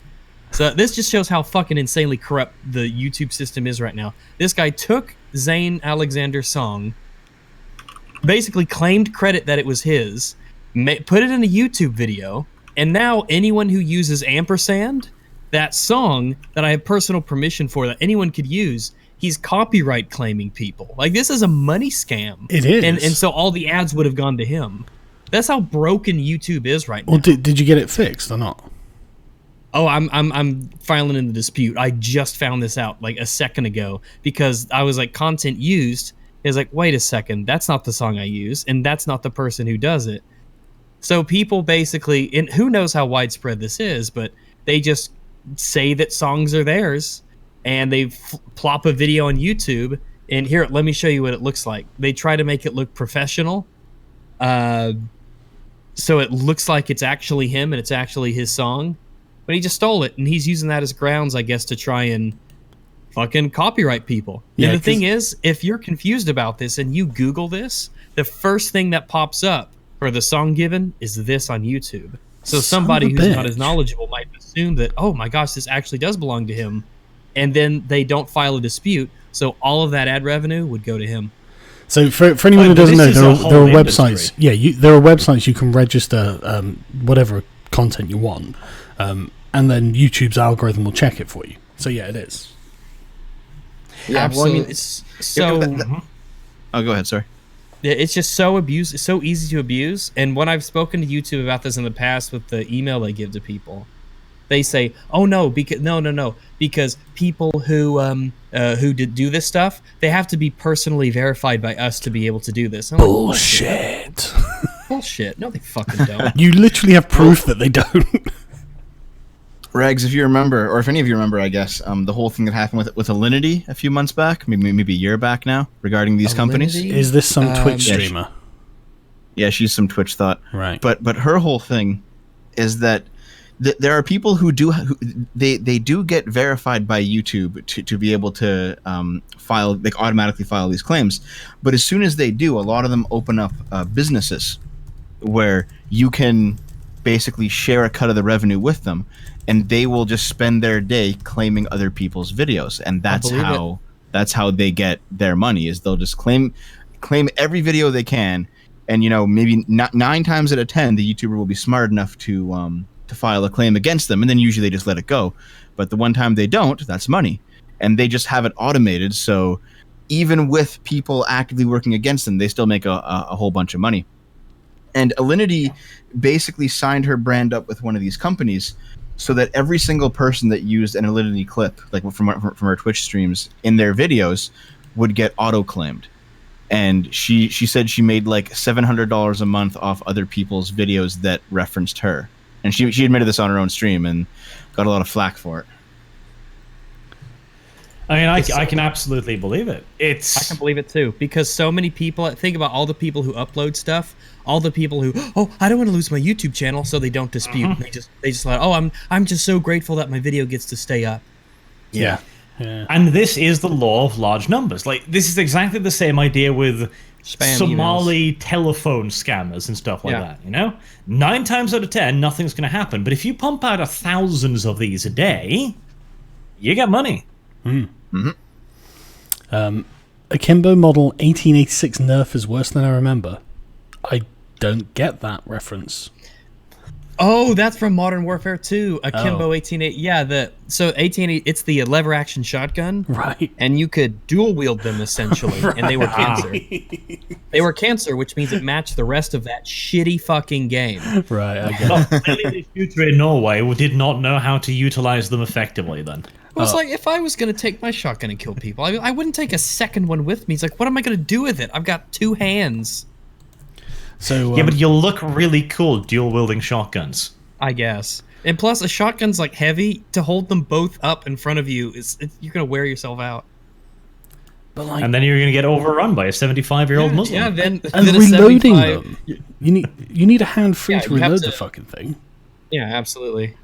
So this just shows how fucking insanely corrupt the YouTube system is right now. This guy took Zane Alexander's song, basically claimed credit that it was his, put it in a YouTube video, and now anyone who uses Ampersand, that song that I have personal permission for, that anyone could use, he's copyright claiming people. Like, this is a money scam. It is. And so all the ads would have gone to him. That's how broken YouTube is right now. Well, did you get it fixed or not? Oh, I'm filing in the dispute. I just found this out like a second ago because I was like, content used. It's like, wait a second, that's not the song I use, and that's not the person who does it. So people basically, and who knows how widespread this is, but they just say that songs are theirs, and they plop a video on YouTube, and here, let me show you what it looks like. They try to make it look professional, so it looks like it's actually him and it's actually his song, but he just stole it, and he's using that as grounds, I guess, to try and fucking copyright people. Yeah, and the thing is, if you're confused about this and you Google this, the first thing that pops up for the song given is this on YouTube. So somebody who's not as knowledgeable might assume that, oh my gosh, this actually does belong to him, and then they don't file a dispute, so all of that ad revenue would go to him. So for anyone who doesn't know, there are websites. industry. Yeah, there are websites you can register whatever content you want, and then YouTube's algorithm will check it for you. So yeah, it is. Yeah, Absolutely. well, I mean, It's so... Oh, go ahead. Sorry. It's just so abused. It's so easy to abuse. And when I've spoken to YouTube about this in the past with the email they give to people, they say, "Oh no, because people who do this stuff, they have to be personally verified by us to be able to do this." Bullshit. Bullshit. No, they fucking don't. You literally have proof that they don't. Rags, if you remember, or if any of you remember, I guess, the whole thing that happened with Alinity a few months back, maybe a year back now, regarding these companies. Is this some Twitch streamer? Yeah, she's some Twitch thought. Right. But her whole thing is that there are people who they do get verified by YouTube to be able to file, they automatically file these claims. But as soon as they do, a lot of them open up businesses where you can basically share a cut of the revenue with them, and they will just spend their day claiming other people's videos, and that's how they get their money. Is they'll just claim every video they can, and maybe not 9 times out of 10 the YouTuber will be smart enough to file a claim against them, and then usually they just let it go. But the one time they don't, that's money, and they just have it automated. So even with people actively working against them, they still make a whole bunch of money. And Alinity basically signed her brand up with one of these companies so that every single person that used an Alinity clip, like from her Twitch streams, in their videos would get auto-claimed. And she said she made like $700 a month off other people's videos that referenced her. And she admitted this on her own stream and got a lot of flack for it. I mean, I can absolutely believe it. I can believe it too, because so many people think about all the people who upload stuff, all the people who, oh, I don't want to lose my YouTube channel, so they don't dispute. They just like, oh, I'm just so grateful that my video gets to stay up. Yeah. And this is the law of large numbers. Like, this is exactly the same idea with Spam Somali telephone scammers and stuff like that, you know? 9 times out of 10, nothing's going to happen. But if you pump out thousands of these a day, you get money. Akimbo model 1886 Nerf is worse than I remember. I don't get that reference. Oh, that's from Modern Warfare 2. Akimbo 1880. Yeah, so 1880. It's the lever action shotgun, Right? and you could dual wield them essentially, and they were cancer. They were cancer, which means it matched the rest of that shitty fucking game. Right. I get it. Clearly, the future in Norway did not know how to utilize them effectively then. Well, it's like if I was gonna take my shotgun and kill people, I wouldn't take a second one with me. It's like, what am I gonna do with it? I've got 2 hands. So Yeah, but you'll look really cool dual-wielding shotguns. I guess. And plus, a shotgun's like heavy. To hold them both up in front of you, you're gonna wear yourself out. but like, And then you're going to get overrun by a 75-year-old Muslim. Yeah, then and a reloading 75 them, you need a hand free Yeah, to you have reload to- the fucking thing. Yeah, absolutely.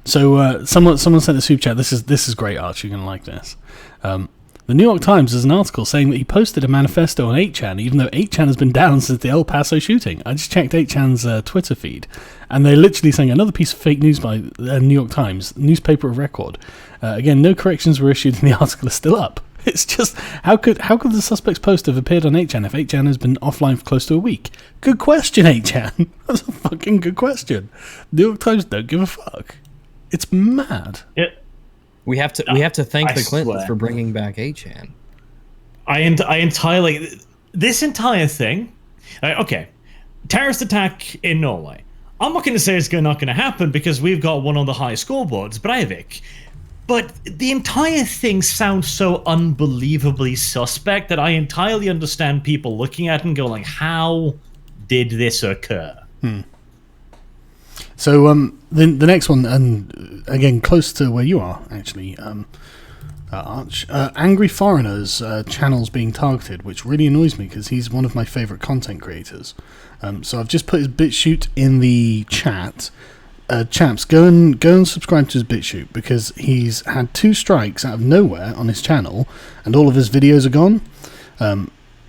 So someone sent a super chat. This is great, Arch. You're gonna like this. The New York Times has an article saying that he posted a manifesto on 8chan, even though 8chan has been down since the El Paso shooting. I just checked 8chan's Twitter feed, and they're literally saying another piece of fake news by the New York Times, newspaper of record. Again, no corrections were issued, and the article is still up. It's just how could the suspect's post have appeared on 8chan if 8chan has been offline for close to a week? Good question, 8chan. That's a fucking good question. New York Times don't give a fuck. It's mad. We have to thank I the Clintons swear. for bringing back 8chan. I entirely... This entire thing... Okay. Terrorist attack in Norway. I'm not going to say it's not going to happen because we've got one on the high scoreboards, Breivik. But the entire thing sounds so unbelievably suspect that I entirely understand people looking at it and going, how did this occur? So the next one, and again close to where you are actually, Arch. Angry Foreigners channel's being targeted, which really annoys me because he's one of my favourite content creators. So I've just put his BitChute in the chat. Chaps, go and subscribe to his BitChute because he's had 2 strikes out of nowhere on his channel, and all of his videos are gone.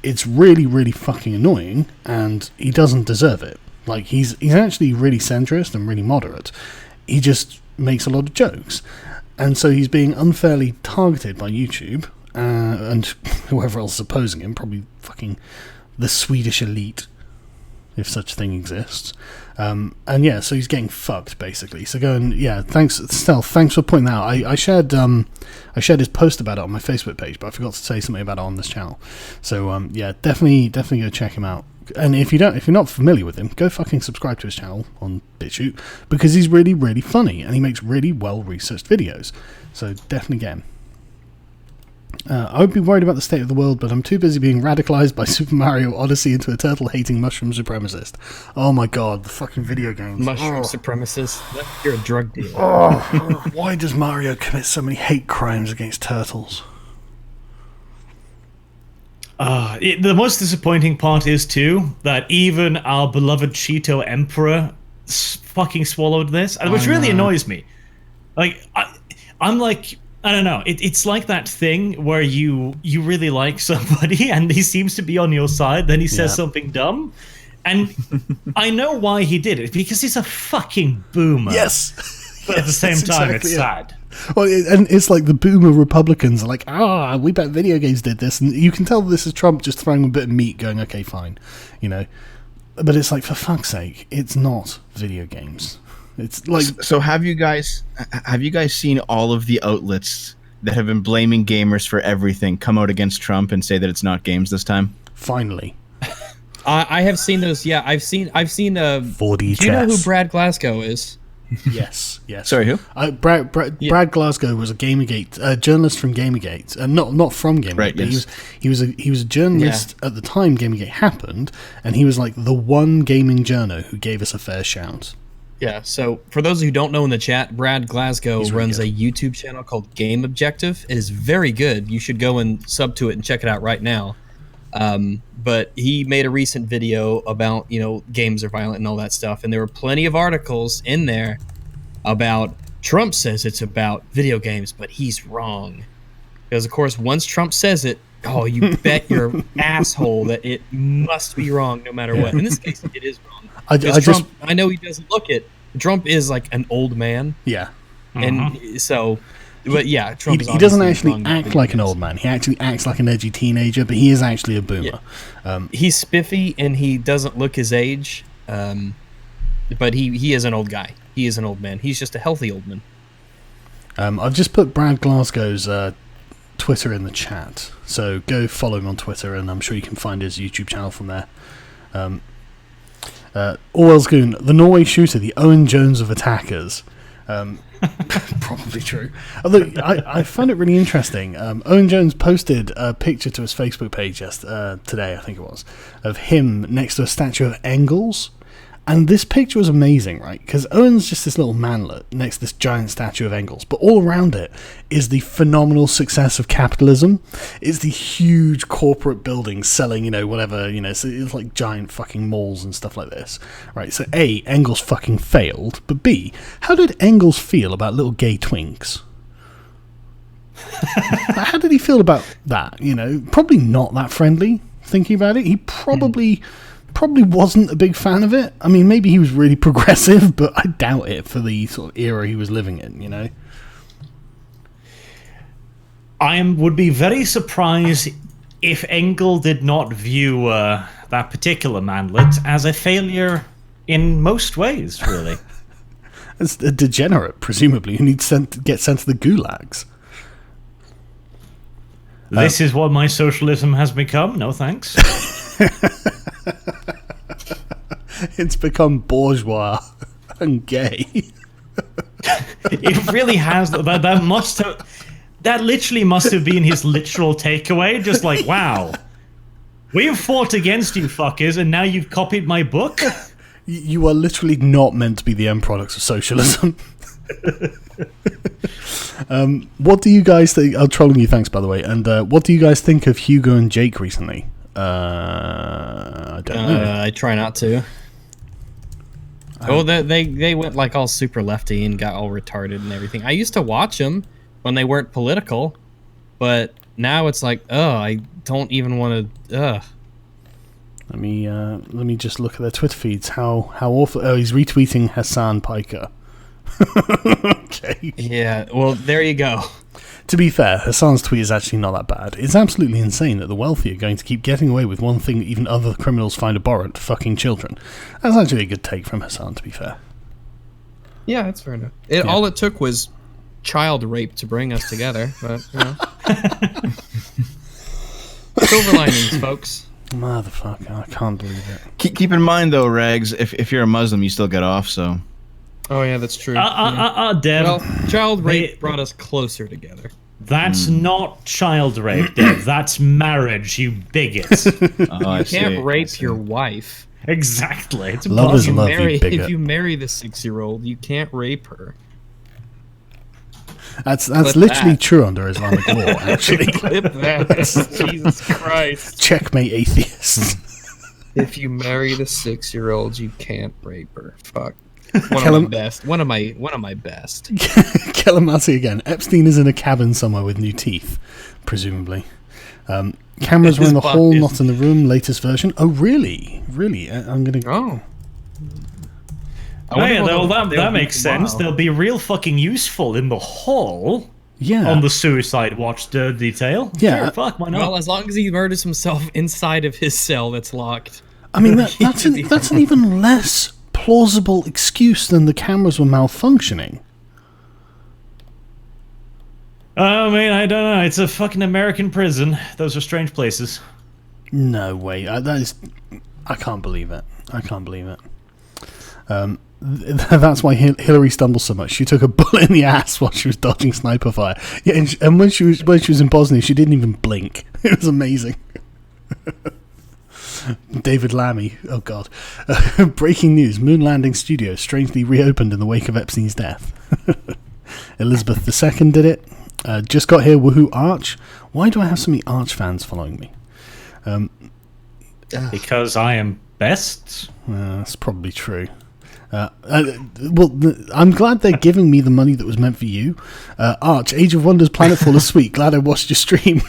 It's really, really fucking annoying, and he doesn't deserve it. Like, he's actually really centrist and really moderate. He just makes a lot of jokes. And so he's being unfairly targeted by YouTube, and whoever else is opposing him, probably fucking the Swedish elite, if such a thing exists. And yeah, so he's getting fucked, basically. So go and, yeah, thanks, Stealth, thanks for pointing that out. I shared his post about it on my Facebook page, but I forgot to say something about it on this channel. So, yeah, definitely go check him out. And if you're not familiar with him, go fucking subscribe to his channel on BitChute because he's really, really funny and he makes really well-researched videos. So definitely get him. I would be worried about the state of the world, but I'm too busy being radicalized by Super Mario Odyssey into a turtle-hating mushroom supremacist. Oh my god, the fucking video games. Mushroom supremacist. You're a drug dealer. Oh, why does Mario commit so many hate crimes against turtles? The most disappointing part is, too, that even our beloved Cheeto Emperor fucking swallowed this, which really annoys me. Like, I'm like... I don't know. It's like that thing where you really like somebody and he seems to be on your side, then he says something dumb. And I know why he did it, because he's a fucking boomer. Yes! But at the same time, it's sad. Well, and it's like the boomer Republicans are like, we bet video games did this. And you can tell this is Trump just throwing a bit of meat going, okay, fine. You know? But it's like, for fuck's sake, it's not video games. It's like, so have you guys seen all of the outlets that have been blaming gamers for everything come out against Trump and say that it's not games this time? Finally. I have seen those. Yeah, I've seen 4D do you know who Brad Glasgow is? Yes. Sorry, who? Brad Glasgow was a Gamergate journalist from Gamergate, not from Gamergate. Right, but yes. he was a journalist at the time Gamergate happened, and he was like the one gaming journo who gave us a fair shout. Yeah, so for those who don't know in the chat, Brad Glasgow He's really runs good. a YouTube channel called Game Objective. It is very good. You should go and sub to it and check it out right now. But he made a recent video about, you know, games are violent and all that stuff. And there were plenty of articles in there about Trump says it's about video games, but he's wrong. Because, of course, once Trump says it, oh, you bet your asshole that it must be wrong no matter what. In this case, it is wrong. I know he doesn't look it. Trump is like an old man. Yeah. And so, but yeah, Trump is He doesn't obviously actually wrong act with like an games. old man. He actually acts like an edgy teenager, but he is actually a boomer. He's spiffy and he doesn't look his age. But he is an old guy. He is an old man. He's just a healthy old man. I've just put Brad Glasgow's Twitter in the chat, so go follow him on Twitter, and I'm sure you can find his YouTube channel from there. Orwell's Goon, the Norway shooter, the Owen Jones of attackers. Probably true. Although I found it really interesting. Owen Jones posted a picture to his Facebook page today, I think it was, of him next to a statue of Engels. And this picture was amazing, right? Because Owen's just this little manlet next to this giant statue of Engels. But all around it is the phenomenal success of capitalism. It's the huge corporate buildings selling, you know, whatever, you know, so it's like giant fucking malls and stuff like this. Right, so A, Engels fucking failed. But B, how did Engels feel about little gay twinks? How did he feel about that, you know? Probably not that friendly, thinking about it. He probably wasn't a big fan of it. I mean, maybe he was really progressive, but I doubt it for the sort of era he was living in, you know? Would be very surprised if Engel did not view that particular manlet as a failure in most ways, really. As a degenerate, presumably, who needs to get sent to the gulags. This is what my socialism has become. No thanks. It's become bourgeois and gay. It really has. That literally must have been his literal takeaway. Just like, wow, we've fought against you fuckers, and now you've copied my book. You are literally not meant to be the end products of socialism. What do you guys think? I'm trolling you, thanks by the way. And what do you guys think of Hugo and Jake recently? I don't know. I try not to. They went like all super lefty and got all retarded and everything. I used to watch them when they weren't political, but now it's like, I don't even want to. Let me just look at their Twitter feeds. How awful! Oh, he's retweeting Hassan Piker. Okay. Yeah. Well, there you go. To be fair, Hassan's tweet is actually not that bad. It's absolutely insane that the wealthy are going to keep getting away with one thing that even other criminals find abhorrent: fucking children. That's actually a good take from Hassan, to be fair. Yeah, that's fair enough. All it took was child rape to bring us together, but you know. Silver linings, folks. Motherfucker, I can't believe it. Keep in mind though, Rags, if you're a Muslim, you still get off. So. Oh yeah, that's true. Dev. Well, child rape brought us closer together. That's not child rape, Dev. That's marriage, you bigot. You can't rape your wife. Exactly. It's Love is impossible. love, you bigot. If you marry the 6-year-old, you can't rape her. That's literally true under Islamic law, actually. Clip that. Jesus Christ. Checkmate, atheists. If you marry the 6-year-old, you can't rape her. Fuck. One of my best. Kelamasi again. Epstein is in a cabin somewhere with new teeth, presumably. Cameras were in the hall, not in the room. Latest version. Oh, really? Really? I'm gonna. Oh. That makes sense. They'll be real fucking useful in the hall. Yeah. On the suicide watch detail. Yeah. Sure, fuck, why not? Well, as long as he murders himself inside of his cell that's locked. I mean, that's an even less plausible excuse than the cameras were malfunctioning. I mean, I don't know. It's a fucking American prison. Those are strange places. No way. I can't believe it. I can't believe it. That's why Hillary stumbled so much. She took a bullet in the ass while she was dodging sniper fire. Yeah, and when she was in Bosnia, she didn't even blink. It was amazing. David Lammy. Oh, God. Breaking news. Moon landing studio strangely reopened in the wake of Epstein's death. Elizabeth II did it. Just got here. Woohoo, Arch. Why do I have so many Arch fans following me? Because I am best. That's probably true. I'm glad they're giving me the money that was meant for you. Arch, Age of Wonders, Planetfall is sweet. Glad I watched your stream.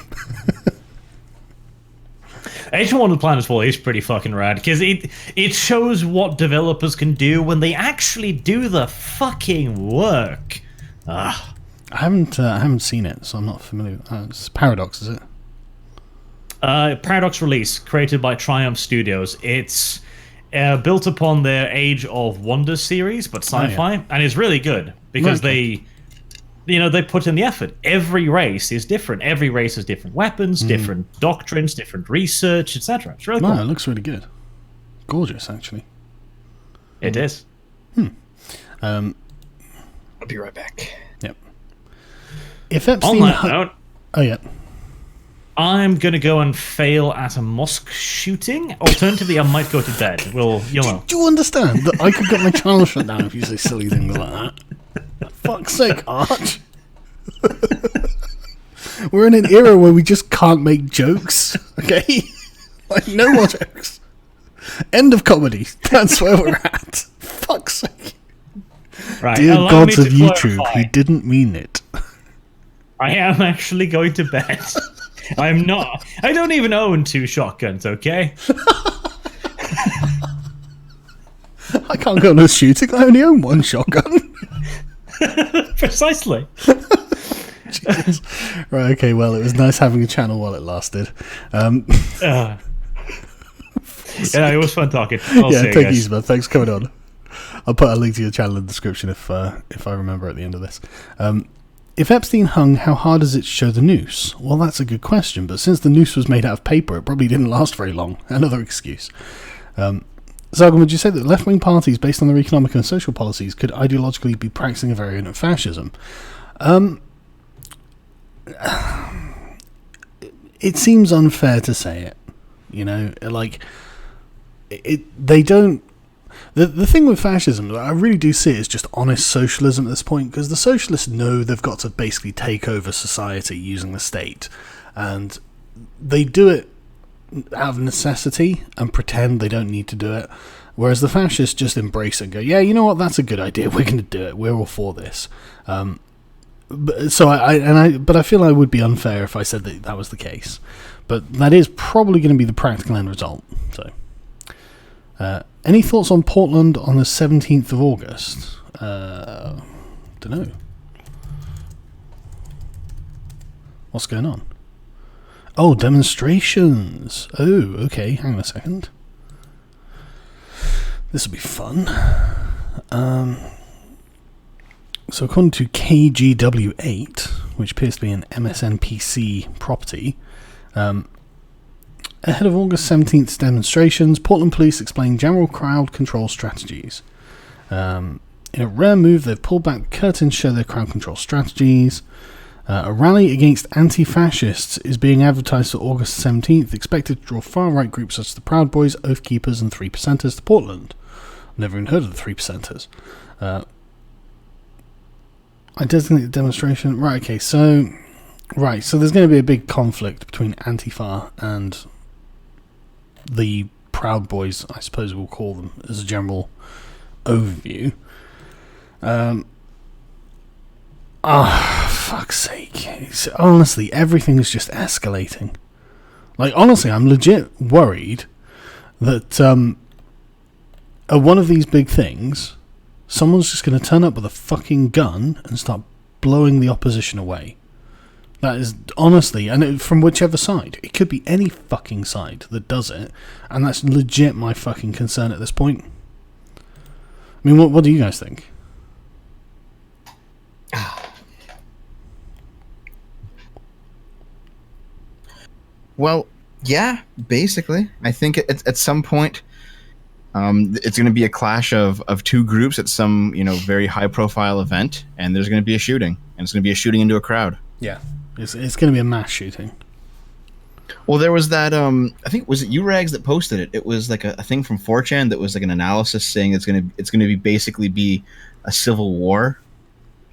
Age of Wonders Planetfall is pretty fucking rad because it shows what developers can do when they actually do the fucking work. I haven't seen it, so I'm not familiar. It's Paradox, is it? Paradox release created by Triumph Studios. It's built upon their Age of Wonders series, but sci-fi, and it's really good because they put in the effort. Every race is different. Every race has different weapons, different doctrines, different research, etc. It's really cool. It looks really good. Gorgeous, actually. It is. I'll be right back. Yep. If Epstein... On that note... Oh, yeah. I'm going to go and fail at a mosque shooting. Alternatively, I might go to bed. Well, you know. Do you understand that I could get my channel shut down if you say silly things like that? Fuck's sake, Arch. We're in an era where we just can't make jokes, okay? Like, no more jokes. End of comedy. That's where we're at. Fuck's sake. Right, Dear gods of YouTube, clarify. he didn't mean it. I am actually going to bed. I'm not. I don't even own 2 shotguns, okay? I can't go no shooting. I only own 1 shotgun. Precisely. Jesus. Right, okay, well, it was nice having a channel while it lasted. Yeah, it was fun talking. I'll see you Take it guys. easy, man. Thanks for coming on. I'll put a link to your channel in the description if I remember at the end of this. If Epstein hung, how hard is it to show the noose? Well, that's a good question, but since the noose was made out of paper, it probably didn't last very long. Another excuse. Zargan, would you say that left-wing parties, based on their economic and social policies, could ideologically be practicing a variant of fascism? It seems unfair to say it. You know, like, they don't... The thing with fascism, I really do see it as just honest socialism at this point, because the socialists know they've got to basically take over society using the state, and they do it out of necessity and pretend they don't need to do it, whereas the fascists just embrace it and go, yeah, you know what, that's a good idea, we're going to do it, we're all for this. But I feel I would be unfair if I said that was the case, but that is probably going to be the practical end result. So any thoughts on Portland on the 17th of August? Don't know. What's going on? Oh, demonstrations. Oh, okay. Hang on a second. This will be fun. So according to KGW8, which appears to be an MSNPC property, ahead of August 17th demonstrations, Portland police explain general crowd control strategies. In a rare move, they've pulled back the curtain to show their crowd control strategies. A rally against anti-fascists is being advertised for August 17th, expected to draw far-right groups such as the Proud Boys, Oath Keepers, and 3%ers to Portland. Never even heard of the 3%ers. I designate the demonstration. Right, okay, so there's going to be a big conflict between Antifa and the Proud Boys, I suppose we'll call them, as a general overview. Fuck's sake. Honestly, everything is just escalating. Like, honestly, I'm legit worried that at one of these big things, someone's just going to turn up with a fucking gun and start blowing the opposition away. That is, honestly, and from whichever side. It could be any fucking side that does it, and that's legit my fucking concern at this point. I mean, what do you guys think? Well, yeah, basically. I think at some point, it's going to be a clash of 2 groups at some, very high-profile event, and there's going to be a shooting, and it's going to be a shooting into a crowd. Yeah, it's going to be a mass shooting. Well, there was that. I think was it you Rags that posted it. It was like a thing from 4chan that was like an analysis saying it's gonna be basically be a civil war.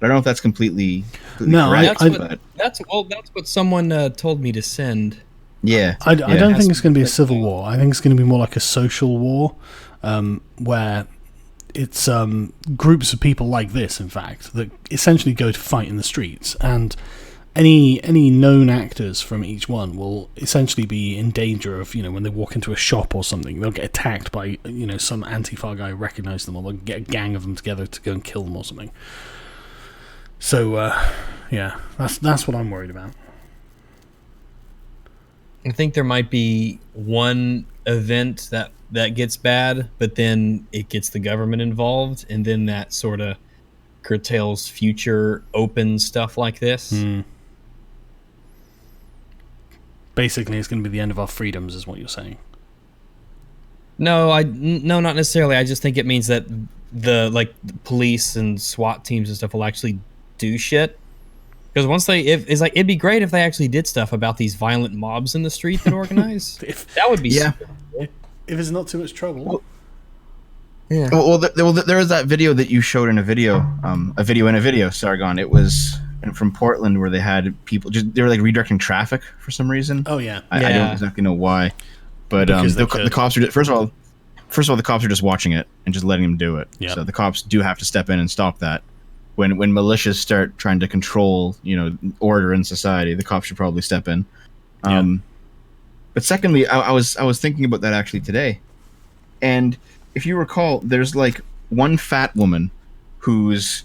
I don't know if that's completely No, correct. That's what someone told me to send. Yeah, I don't think it's going to be a civil war. I think it's going to be more like a social war, where it's groups of people like this, in fact, that essentially go to fight in the streets, and any known actors from each one will essentially be in danger of, when they walk into a shop or something, they'll get attacked by, some Antifa guy recognize them, or they'll get a gang of them together to go and kill them or something. So, yeah, that's what I'm worried about. I think there might be one event that gets bad, but then it gets the government involved, and then that sort of curtails future open stuff like this. Basically, it's going to be the end of our freedoms, is what you're saying. No, not necessarily. I just think it means that the police and SWAT teams and stuff will actually do shit. Because once it'd be great if they actually did stuff about these violent mobs in the street that organize. That would be super cool. If it's not too much trouble. Well, yeah. Well, there was that video that you showed in a video, Sargon. It was from Portland where they had people they were like redirecting traffic for some reason. Oh yeah. I don't exactly know why, but the cops are first of all, the cops are just watching it and just letting them do it. Yep. So the cops do have to step in and stop that. When militias start trying to control, order in society, the cops should probably step in. But secondly, I was thinking about that actually today, and if you recall, there's like one fat woman who's,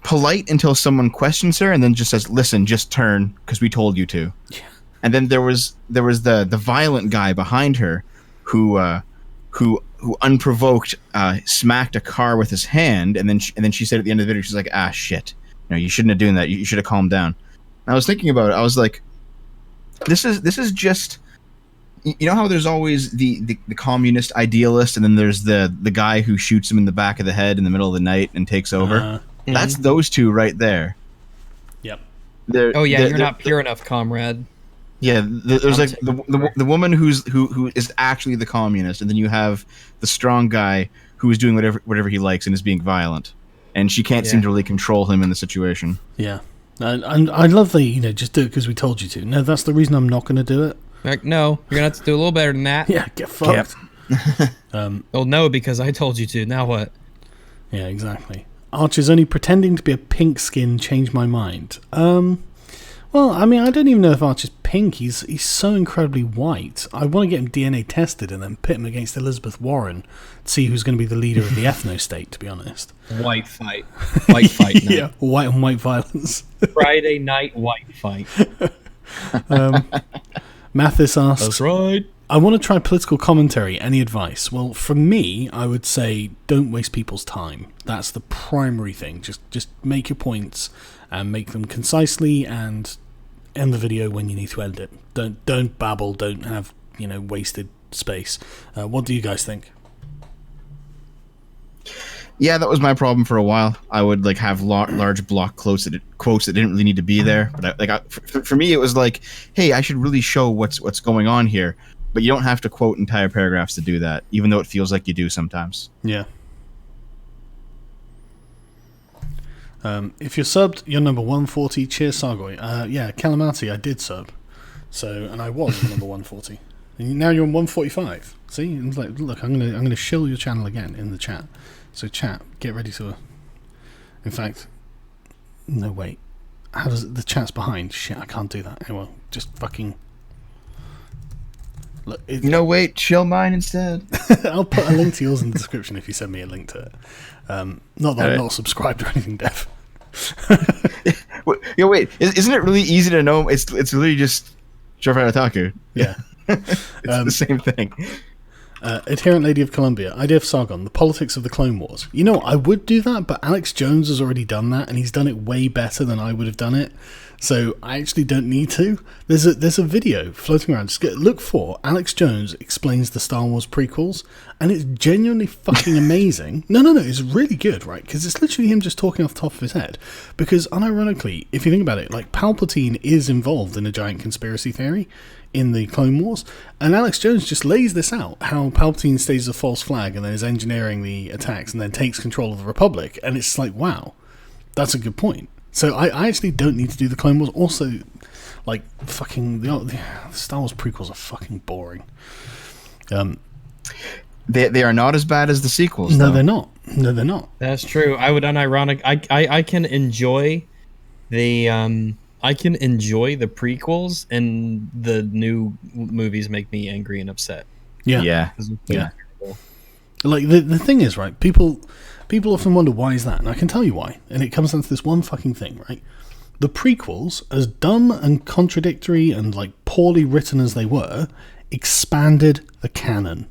polite until someone questions her, and then just says, "Listen, just turn, because we told you to." Yeah. And then there was the violent guy behind her, who unprovoked smacked a car with his hand, and then she said at the end of the video, she's like, "Ah, shit, you shouldn't have done that. You should have calmed down." And I was thinking about it. I was like, this is just, how there's always the communist idealist, and then there's the guy who shoots him in the back of the head in the middle of the night and takes over. That's those two right there. Yep. You're not pure enough, comrade. Yeah, there's like the woman who is actually the communist, and then you have the strong guy who is doing whatever he likes and is being violent, and she can't seem to really control him in the situation. Yeah, and I love that just do it because we told you to. No, that's the reason I'm not going to do it. Like, no, you're gonna have to do a little better than that. Yeah, get fucked. Well, no, because I told you to. Now what? Yeah, exactly. Archer's only pretending to be a pink skin changed my mind. Well, I mean, I don't even know if Archer's pink. He's so incredibly white. I want to get him DNA tested and then pit him against Elizabeth Warren to see who's going to be the leader of the ethno-state, to be honest. White fight night. Yeah, white on white violence. Friday night white fight. Mathis asks, "That's right. I want to try political commentary. Any advice?" Well, from me, I would say don't waste people's time. That's the primary thing. Just make your points and make them concisely, and end the video when you need to end it. Don't babble. Don't have wasted space. What do you guys think? Yeah, that was my problem for a while. I would have large block quotes that didn't really need to be there. But for me, it was like, hey, I should really show what's going on here. But you don't have to quote entire paragraphs to do that, even though it feels like you do sometimes. Yeah. If you're subbed, you're number 140. Cheers, Sargoy. Yeah, Calamati, I did sub. And I was number 140. And now you're on 145. See? It's like, look, I'm gonna shill your channel again in the chat. So chat, get ready to... In fact... No, wait. How does the chat's behind? Shit, I can't do that. Anyway, just fucking... Look, wait, chill mine instead. I'll put a link to yours in the description if you send me a link to it. Not that I'm not subscribed or anything, Dev. Wait, isn't it really easy to know? It's literally just Shofar Otaku. Yeah. It's the same thing. Adherent Lady of Columbia, idea of Sargon, the politics of the Clone Wars. I would do that, but Alex Jones has already done that, and he's done it way better than I would have done it. So I actually don't need to. There's a video floating around. Just look for Alex Jones explains the Star Wars prequels, and it's genuinely fucking amazing. No, it's really good, right? Because it's literally him just talking off the top of his head. Because unironically, if you think about it, like Palpatine is involved in a giant conspiracy theory in the Clone Wars, and Alex Jones just lays this out, how Palpatine stages a false flag and then is engineering the attacks and then takes control of the Republic, and it's like, wow, that's a good point. So I actually don't need to do the Clone Wars. Also, like, fucking the Star Wars prequels are fucking boring. They are not as bad as the sequels. No, though. they're not. No, they're not. That's true. I would unironic. I can enjoy the prequels, and the new movies make me angry and upset. Yeah. Yeah. Like the thing is, right? People often wonder why is that, and I can tell you why. And it comes down to this one fucking thing, right? The prequels, as dumb and contradictory and like poorly written as they were, expanded the canon.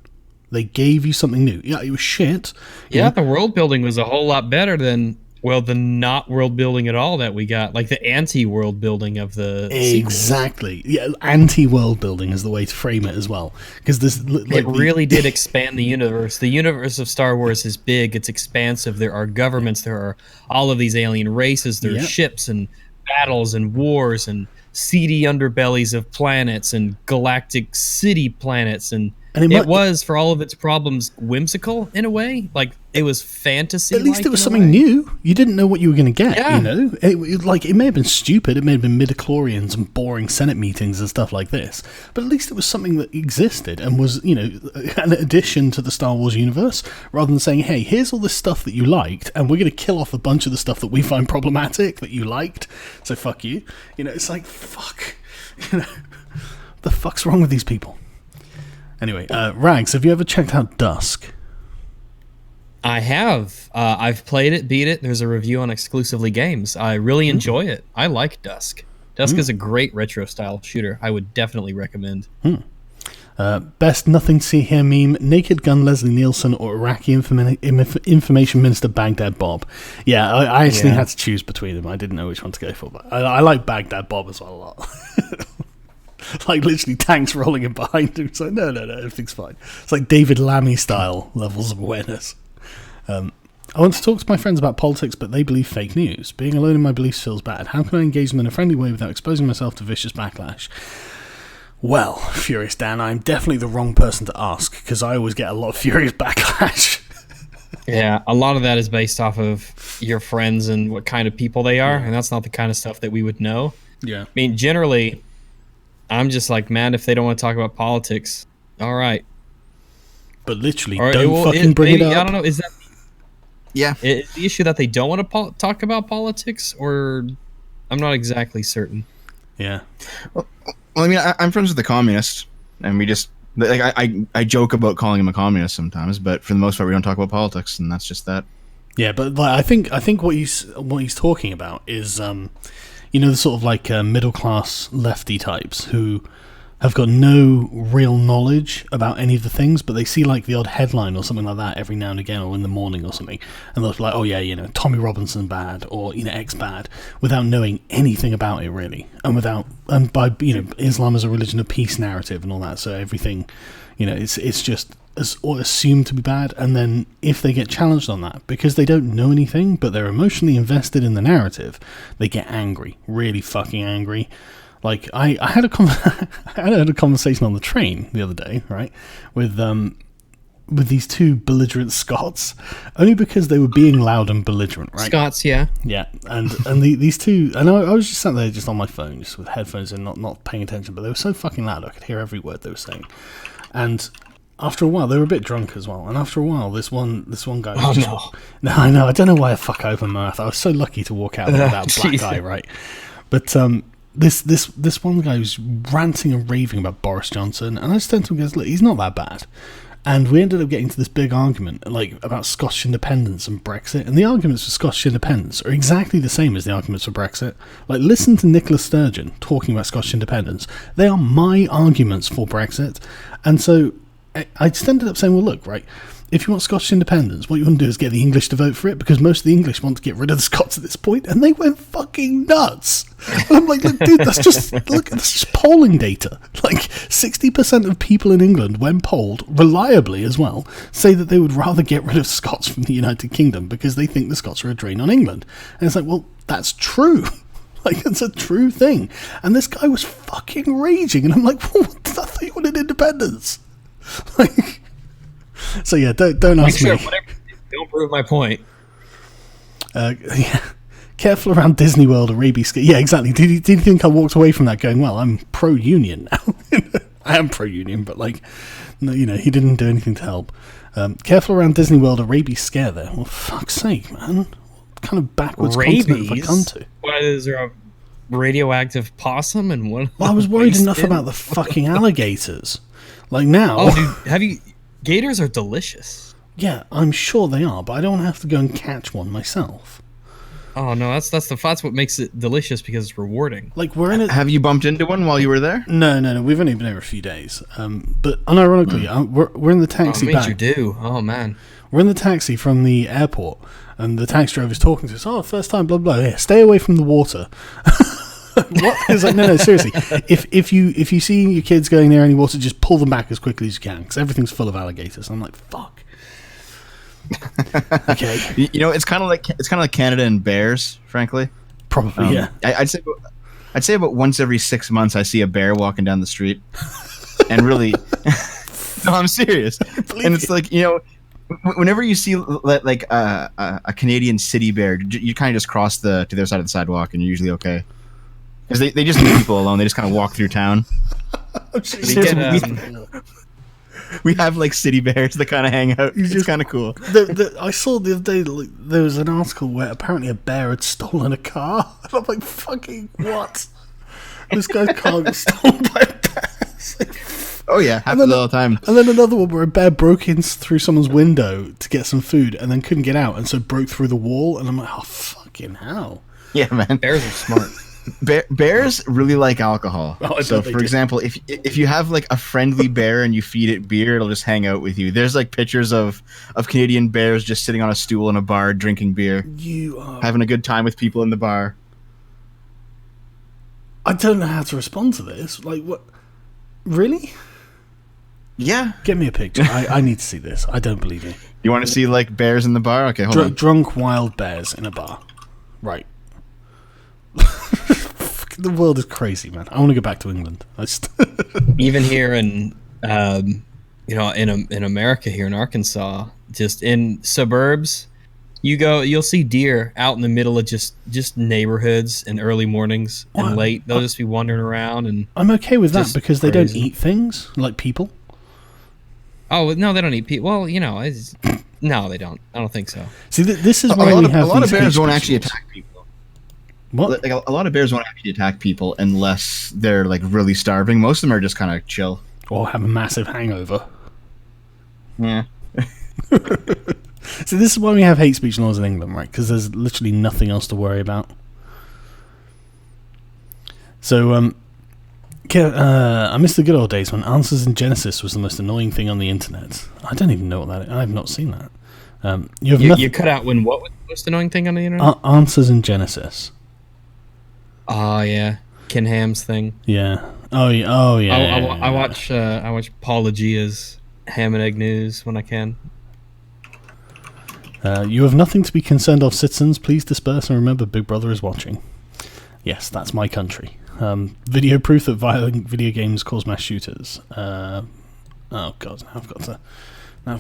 They gave you something new. Yeah, it was shit. Yeah, the world building was a whole lot better than the not world building at all that we got, like the anti-world building of the exactly. Yeah, anti-world building is the way to frame it as well, because this it really did expand the universe. The universe of Star Wars is big. It's expansive. There are governments. There are all of these alien races. There's ships and battles and wars and seedy underbellies of planets and galactic city planets, and it was, for all of its problems, whimsical in a way. Like, it was fantasy. At least it was something new. You didn't know what you were going to get, Yeah. you know? It may have been stupid. It may have been midichlorians and boring Senate meetings and stuff like this. But at least it was something that existed and was, you know, an addition to the Star Wars universe, rather than saying, hey, here's all this stuff that you liked, and we're going to kill off a bunch of the stuff that we find problematic that you liked, so fuck you. You know, it's like, fuck. You know, the fuck's wrong with these people? Anyway, Rags, have you ever checked out Dusk? I have. I've played it, beat it. There's a review on Exclusively Games. I really enjoy it. I like Dusk. Dusk is a great retro-style shooter. I would definitely recommend. Best Nothing See Here meme, Naked Gun Leslie Nielsen or Iraqi Information Minister Baghdad Bob. Yeah, I actually had to choose between them. I didn't know which one to go for, but I like Baghdad Bob as well a lot. Like, literally tanks rolling in behind him. It's like, no, everything's fine. It's like David Lammy style levels of awareness. I want to talk to my friends about politics, but they believe fake news. Being alone in my beliefs feels bad. How can I engage them in a friendly way without exposing myself to vicious backlash? Well, Furious Dan, I'm definitely the wrong person to ask, because I always get a lot of furious backlash. Yeah, a lot of that is based off of your friends and what kind of people they are, and that's not the kind of stuff that we would know. Yeah. I mean, generally, I'm just like, man, if they don't want to talk about politics, all right. But literally, don't bring it up. I don't know, is that... Yeah. Is the issue that they don't want to talk about politics, or... I'm not exactly certain. Yeah. Well, I mean, I'm friends with the communist, and we just... Like, I joke about calling him a communist sometimes, but for the most part, we don't talk about politics, and that's just that. Yeah, but like, I think what he's talking about is, you know, the sort of like middle class lefty types who have got no real knowledge about any of the things, but they see like the odd headline or something like that every now and again, or in the morning or something, and they'll be like, oh yeah, you know, Tommy Robinson bad, or, you know, X bad, without knowing anything about it really, and by, you know, Islam as a religion of peace narrative and all that, so everything, you know, it's just assumed to be bad, and then if they get challenged on that because they don't know anything but they're emotionally invested in the narrative, they get angry, really fucking angry. Like, I had a conversation on the train the other day, right, with these two belligerent Scots, only because they were being loud and belligerent, right? Scots, yeah. Yeah, and these two, and I was just sat there just on my phone, just with headphones and not paying attention, but they were so fucking loud I could hear every word they were saying. And after a while, they were a bit drunk as well. And after a while, this one guy was no, I know, I don't know why I fuck open my mouth. I was so lucky to walk out with that black guy, right? But this one guy was ranting and raving about Boris Johnson, and I just turned to him and goes, look, he's not that bad. And we ended up getting to this big argument, like, about Scottish independence and Brexit. And the arguments for Scottish independence are exactly the same as the arguments for Brexit. Like, listen to Nicola Sturgeon talking about Scottish independence. They are my arguments for Brexit. And so I just ended up saying, well, look, right, if you want Scottish independence, what you want to do is get the English to vote for it, because most of the English want to get rid of the Scots at this point, and they went fucking nuts. And I'm like, look, dude, that's just polling data. Like 60% of people in England, when polled, reliably as well, say that they would rather get rid of Scots from the United Kingdom because they think the Scots are a drain on England. And it's like, well, that's true. Like, it's a true thing. And this guy was fucking raging, and I'm like, well, I thought you wanted independence. Like, so yeah, don't ask me. Whatever, don't prove my point. Yeah. Careful around Disney World or rabies. Yeah, exactly. Did you think I walked away from that going, well, I'm pro-union now? I am pro-union, but like, no, you know, he didn't do anything to help. Careful around Disney World or rabies scare there. Well, fuck's sake, man. What kind of backwards continent have I come to? What, is there a radioactive possum and one? Well, I was worried enough about the fucking alligators. Like now. Oh, dude, gators are delicious. Yeah, I'm sure they are, but I don't have to go and catch one myself. Oh no, that's what makes it delicious, because it's rewarding. Like, we're in a... Have you bumped into one while you were there? No. We've only been there a few days. But unironically, we're in the taxi back. You do. Oh man. We're in the taxi from the airport, and the taxi driver's talking to us. Oh, first time, blah blah. Yeah, stay away from the water. What? It's like, no, seriously. If you see your kids going near any water, just pull them back as quickly as you can, because everything's full of alligators. I'm like, fuck. Okay. You know, it's kind of like Canada and bears, frankly. Probably, yeah. I'd say about once every 6 months I see a bear walking down the street, and really, no, I'm serious. And it's like, you know, whenever you see like a Canadian city bear, you kind of just cross to the other side of the sidewalk, and you're usually okay, because they just leave people alone. They just kind of walk through town. We have like city bears that kind of hang out. It's kind of cool. I saw the other day, like, there was an article where apparently a bear had stolen a car. And I'm like, fucking what? This guy's car got stolen by a bear. Oh yeah, happens all the time. And then another one where a bear broke in through someone's window to get some food and then couldn't get out, and so broke through the wall. And I'm like, oh fucking hell. Yeah, man. Bears are smart. Bears really like alcohol. Oh, so, for example, if you have like a friendly bear and you feed it beer, it'll just hang out with you. There's like pictures of Canadian bears just sitting on a stool in a bar drinking beer, having a good time with people in the bar. I don't know how to respond to this. Like, what? Really? Yeah. Get me a picture. I need to see this. I don't believe you. You want to see like bears in the bar? Okay, hold on. Drunk wild bears in a bar. Right. The world is crazy, man. I want to go back to England. Even here in in America, here in Arkansas, just in suburbs, you'll see deer out in the middle of just neighborhoods in early mornings and late. They'll just be wandering around, and I'm okay with that because they don't crazy. eat things like people. Oh no, they don't eat people. Well, no, they don't. I don't think so. See, this is why we have a lot of these bears hate won't speech actually laws. attack people. What? Like a lot of bears won't actually attack people unless they're like really starving. Most of them are just kind of chill or have a massive hangover. Yeah. So this is why we have hate speech laws in England, right? Because there's literally nothing else to worry about. So, I miss the good old days when answers in Genesis was the most annoying thing on the internet. I don't even know what that is. I have not seen that. You cut out when what was the most annoying thing on the internet? Answers in Genesis. Oh yeah, Ken Ham's thing. Yeah. Oh yeah. I watch Paula Gia's Ham and Egg News when I can. You have nothing to be concerned of, citizens. Please disperse and remember Big Brother is watching. Yes, that's my country. Video proof that violent video games cause mass shooters. Oh god, now I've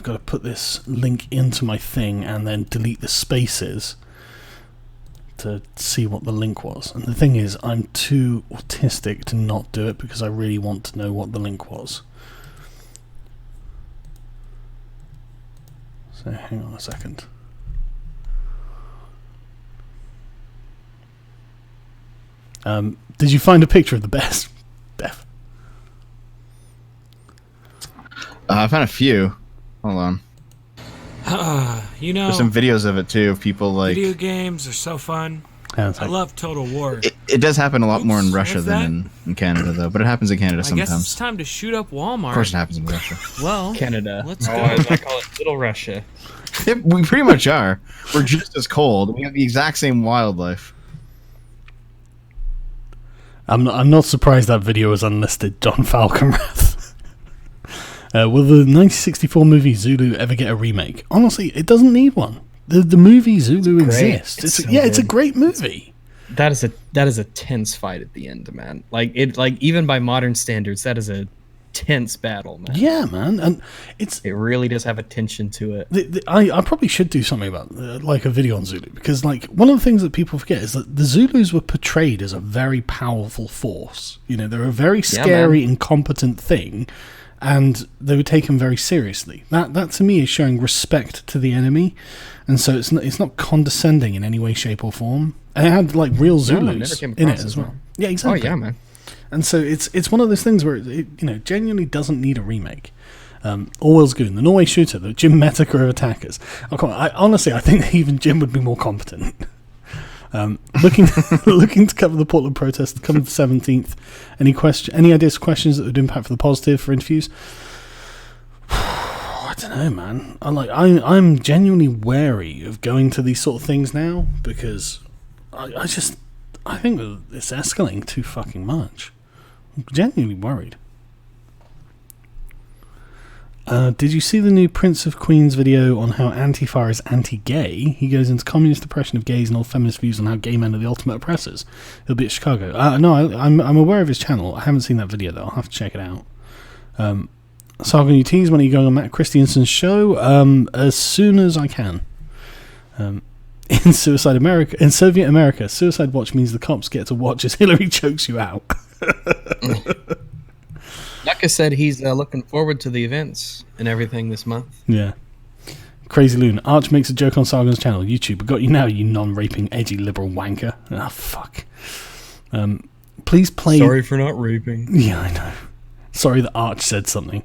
got to put this link into my thing and then delete the spaces to see what the link was. And the thing is, I'm too autistic to not do it because I really want to know what the link was. So hang on a second. Did you find a picture of the best, Beth? I found a few. Hold on. You know, There's some videos of it too, of people like. video games are so fun. Sounds I like- love Total War. It does happen a lot more in Oops, Russia what's than in Canada, though. But it happens in Canada I guess it's sometimes. time to shoot up Walmart. Of course, it happens in Russia. Well, Canada. Let's Oh, go. I call it Little Russia. Yeah, we pretty much are. We're just as cold. We have the exact same wildlife. I'm not surprised that video is unlisted, John Falconrath. Will the 1964 movie Zulu ever get a remake? Honestly, it doesn't need one. The movie Zulu great. exists. It's so it's a good. great movie. That is a tense fight at the end, man. Like even by modern standards, that is a tense battle, man. Yeah, man, and It really does have a tension to it. I probably should do something about like a video on Zulu, because like one of the things that people forget is that the Zulus were portrayed as a very powerful force. You know, they're a very scary, incompetent thing, and they were taken very seriously. That to me is showing respect to the enemy, and so it's not condescending in any way, shape, or form. And it had like real Zulus in it as well. Yeah, exactly. Oh yeah, man. And so it's one of those things where it genuinely doesn't need a remake. Orwell's Goon, the Norway shooter, the Jim Metaker of attackers. Oh, come on. Honestly, I think that even Jim would be more competent. Looking to cover the Portland protest coming the 17th. Any ideas, questions that would impact for the positive for interviews? I don't know, man. I'm genuinely wary of going to these sort of things now, because I think that it's escalating too fucking much. I'm genuinely worried. Did you see the new Prince of Queens video on how Antifa is anti-gay? He goes into communist oppression of gays and all feminist views on how gay men are the ultimate oppressors. He'll be at Chicago. No, I'm aware of his channel. I haven't seen that video though. I'll have to check it out. Saga, you tease, when are you going on Matt Christiansen's show? As soon as I can. In Soviet America, suicide watch means the cops get to watch as Hillary chokes you out. Yucca said he's looking forward to the events and everything this month. Yeah. Crazy Loon. Arch makes a joke on Sargon's channel. YouTube, I got you now, you non-raping, edgy liberal wanker. Ah, fuck. Please play... Sorry for not raping. Yeah, I know. Sorry that Arch said something.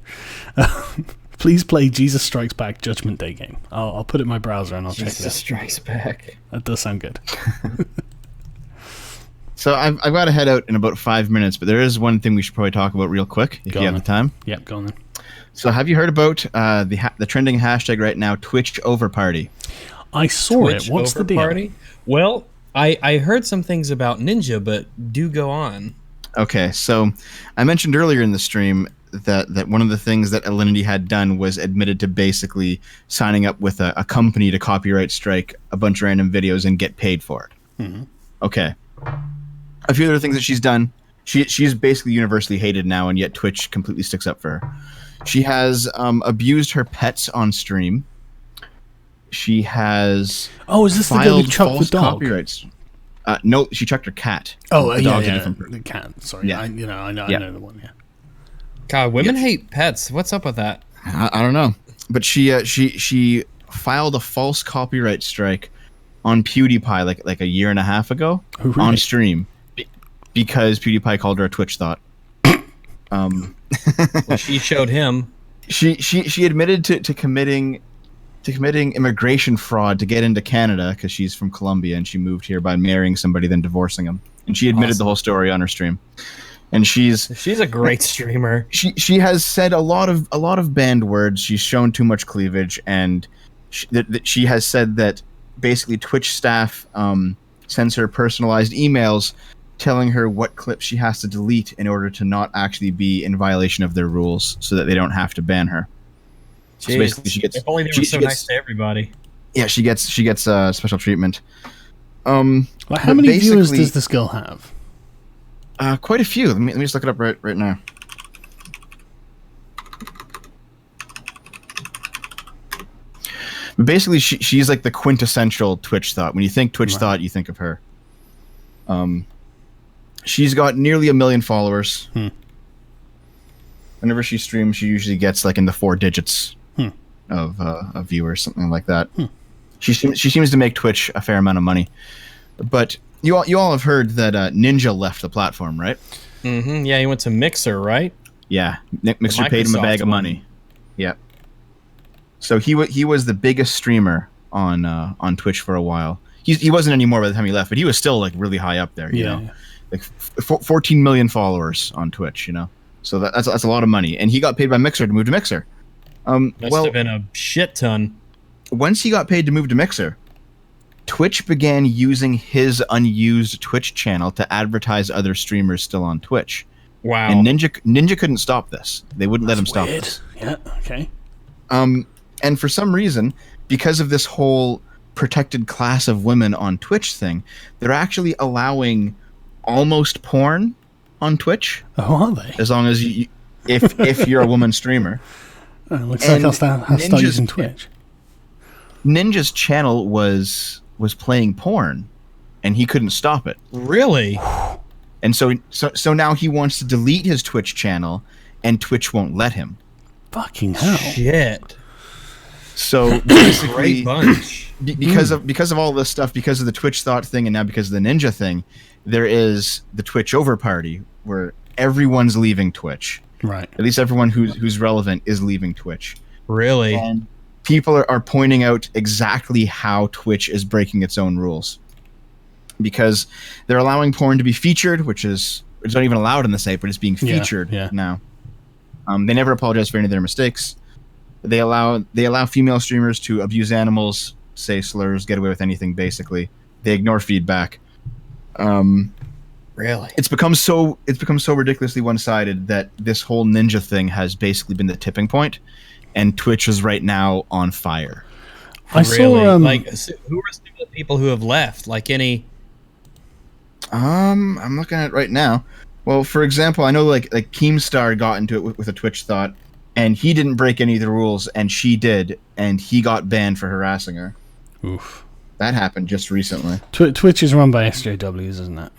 Please play Jesus Strikes Back Judgment Day game. I'll put it in my browser and I'll check it out. Jesus Strikes Back. That does sound good. So I've got to head out in about 5 minutes, but there is one thing we should probably talk about real quick, if you have the time. Yep, go on then. So have you heard about the trending hashtag right now, Twitch Over Party? I saw Twitch it. What's the deal? Party? Well, I heard some things about Ninja, but do go on. Okay, so I mentioned earlier in the stream that one of the things that Alinity had done was admitted to basically signing up with a company to copyright strike a bunch of random videos and get paid for it. Mm-hmm. Okay. A few other things that she's done. She's basically universally hated now, and yet Twitch completely sticks up for her. She has abused her pets on stream. She has is this the girl who filed chucked the false dog? copyrights. No, she chucked her cat. Oh, The yeah, dog's a yeah. different The cat. Sorry. Yeah. I know the one, yeah. God, women hate pets. What's up with that? I don't know, but she filed a false copyright strike on PewDiePie like a year and a half ago Oh, really? on stream because PewDiePie called her a Twitch thought. Well, she showed him. She admitted to committing immigration fraud to get into Canada because she's from Colombia and she moved here by marrying somebody then divorcing him, and she admitted the whole story on her stream. And she's a great streamer. She has said a lot of banned words. She's shown too much cleavage, and she has said that basically Twitch staff sends her personalized emails telling her what clips she has to delete in order to not actually be in violation of their rules, so that they don't have to ban her. Jeez. So basically, she gets. If only they were so nice to everybody. Yeah, she gets special treatment. How many viewers does this girl have? Quite a few. Let me just look it up right now. But basically, she's like the quintessential Twitch thought. When you think Twitch thought, you think of her. She's got nearly 1 million followers. Whenever she streams, she usually gets like in the 4 digits of viewers, something like that. She seems to make Twitch a fair amount of money. But you all have heard that Ninja left the platform, right? Mm-hmm. Yeah, he went to Mixer, right? Yeah, Mixer paid him a bag of money. Yeah. So he was the biggest streamer on Twitch for a while. he wasn't anymore by the time he left, but he was still like really high up there. You know, like 14 million followers on Twitch. You know, so that's a lot of money, and he got paid by Mixer to move to Mixer. Must have been a shit ton. Once he got paid to move to Mixer, Twitch began using his unused Twitch channel to advertise other streamers still on Twitch. Wow. And Ninja couldn't stop this. They wouldn't let him stop this. Yeah, okay. And for some reason, because of this whole protected class of women on Twitch thing, they're actually allowing almost porn on Twitch. Oh, are they? As long as if you're a woman streamer. Oh, looks like I'll start using Twitch. Ninja's channel was playing porn, and he couldn't stop it. Really? And so now he wants to delete his Twitch channel, and Twitch won't let him. Fucking hell! Shit. So basically, Great bunch. because of all this stuff, because of the Twitch thought thing, and now because of the Ninja thing, there is the Twitch over party where everyone's leaving Twitch. Right. At least everyone who's relevant is leaving Twitch. Really? And people are pointing out exactly how Twitch is breaking its own rules. Because they're allowing porn to be featured, which is not even allowed in the site, but it's being featured now. They never apologize for any of their mistakes. They allow female streamers to abuse animals, say slurs, get away with anything. Basically, they ignore feedback. Really? It's become so ridiculously one-sided that this whole Ninja thing has basically been the tipping point, and Twitch is right now on fire. I saw like who are some of the people who have left? Like any? I'm looking at it right now. Well, for example, I know like Keemstar got into it with a Twitch thought, and he didn't break any of the rules, and she did, and he got banned for harassing her. Oof. That happened just recently. Twitch is run by SJWs, isn't it?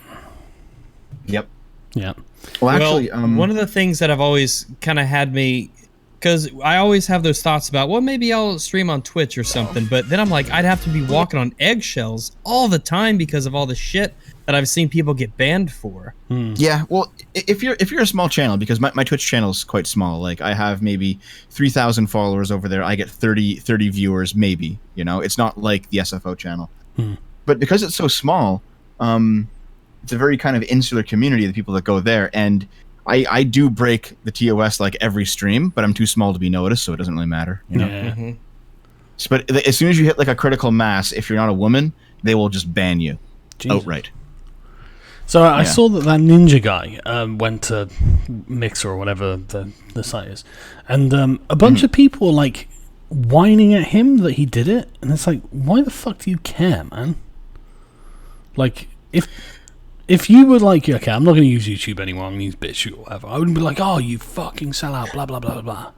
Yep. Yeah. Well, actually, one of the things that I've always kind of had me, because I always have those thoughts about, well, maybe I'll stream on Twitch or something, but then I'm like, I'd have to be walking on eggshells all the time because of all the shit that I've seen people get banned for. Yeah, well, if you're a small channel, because my Twitch channel is quite small, like I have maybe 3,000 followers over there, I get 30 viewers maybe, you know, it's not like the SFO channel. But because it's so small, it's a very kind of insular community, the people that go there, and I do break the TOS like every stream, but I'm too small to be noticed, so it doesn't really matter, you know? Yeah. But as soon as you hit like a critical mass, if you're not a woman, they will just ban you outright. So I saw that Ninja guy went to Mixer or whatever the site is, and a bunch of people were like whining at him that he did it, and it's like, why the fuck do you care, man? Like, if you were like, okay, I'm not going to use YouTube anymore, I'm going to use BitChute or whatever, I wouldn't be like, oh, you fucking sell out, blah blah blah blah.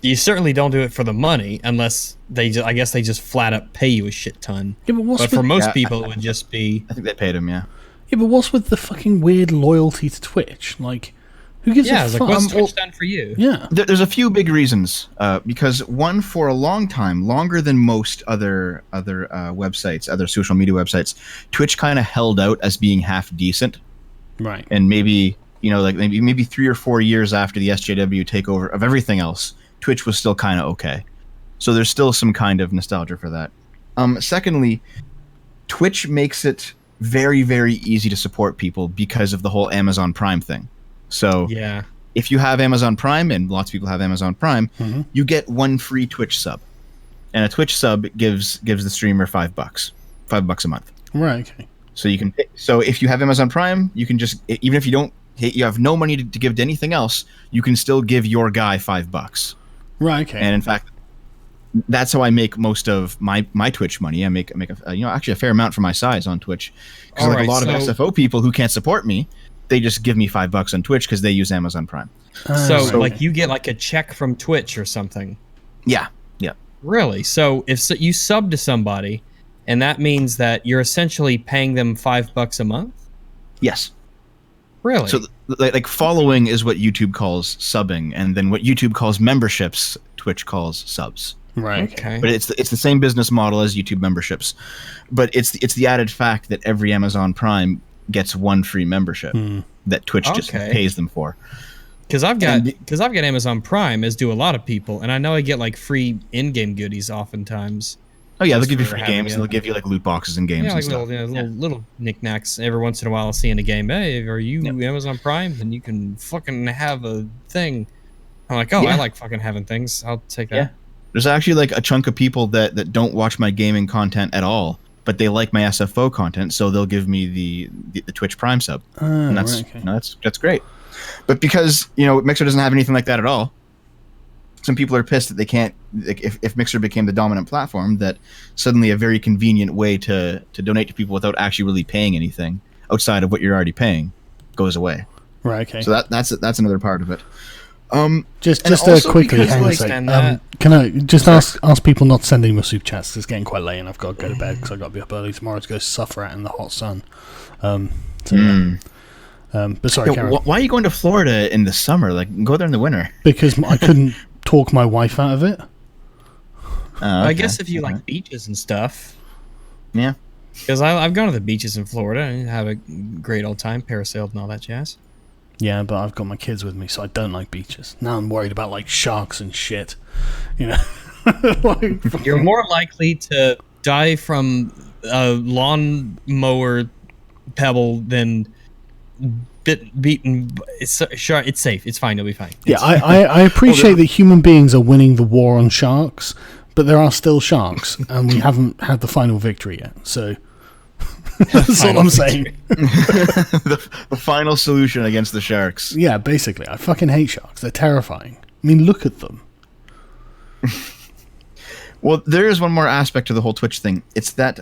You certainly don't do it for the money unless I guess they just flat up pay you a shit ton. Yeah, but for most people, it would just be. I think they paid him, yeah. Yeah, but what's with the fucking weird loyalty to Twitch? Like, who gives a it's fuck? like, what's Twitch done for you? Yeah. There's a few big reasons. Because one, for a long time, longer than most other websites, other social media websites, Twitch kind of held out as being half decent. Right. And maybe, you know, like maybe 3 or 4 years after the SJW takeover of everything else, Twitch was still kind of okay. So there's still some kind of nostalgia for that. Secondly, Twitch makes it very, very easy to support people because of the whole Amazon Prime thing. So if you have Amazon Prime, and lots of people have Amazon Prime, you get one free Twitch sub. And a Twitch sub gives the streamer $5 a month. Right, okay. So you can. So if you have Amazon Prime, you can just, even if you have no money to give to anything else, you can still give your guy $5. Right, okay. And in fact, that's how I make most of my Twitch money. I make actually a fair amount for my size on Twitch, because like a lot of SFO people who can't support me, they just give me $5 on Twitch because they use Amazon Prime. So like you get like a check from Twitch or something. Yeah. Really? So if you sub to somebody, and that means that you're essentially paying them $5 a month? Yes. Really? So like following is what YouTube calls subbing, and then what YouTube calls memberships, Twitch calls subs. Right. Okay. But it's the same business model as YouTube memberships, but it's the added fact that every Amazon Prime gets one free membership that Twitch just pays them for. Because I've got Amazon Prime, as do a lot of people, and I know I get like free in-game goodies oftentimes. Oh yeah, they'll just give you for free having games, and they'll give you like loot boxes and games Yeah, and like stuff. little knickknacks. Every once in a while, I'll see in a game, hey, are you Amazon Prime? Then you can fucking have a thing. I'm like, oh, I like fucking having things. I'll take that. Yeah. There's actually like a chunk of people that don't watch my gaming content at all, but they like my SFO content, so they'll give me the Twitch Prime sub. And that's right, okay. you know, that's great. But because, Mixer doesn't have anything like that at all, some people are pissed that they can't, like, if Mixer became the dominant platform, that suddenly a very convenient way to donate to people without actually really paying anything outside of what you're already paying goes away. Right, okay. So that's another part of it. Just also quickly, because, hang on a like, sec. Can I just ask people not to send any more super chats? 'Cause it's getting quite late and I've got to go to bed because I've got to be up early tomorrow to go suffer out in the hot sun. But sorry, Karen. Why are you going to Florida in the summer? Like, go there in the winter. Because I couldn't talk my wife out of it. I guess if you like beaches and stuff. Yeah. Because I've gone to the beaches in Florida and have a great old time, parasailed and all that jazz. Yeah, but I've got my kids with me, so I don't like beaches. Now I'm worried about, like, sharks and shit. You're more likely to die from a lawnmower pebble than beaten. It's safe. It's fine. You'll be fine. Yeah, I appreciate that human beings are winning the war on sharks, but there are still sharks, and we haven't had the final victory yet. So that's all I'm saying. the final solution against the sharks. Yeah, basically, I fucking hate sharks. They're terrifying. I mean, look at them. Well, there is one more aspect to the whole Twitch thing. It's that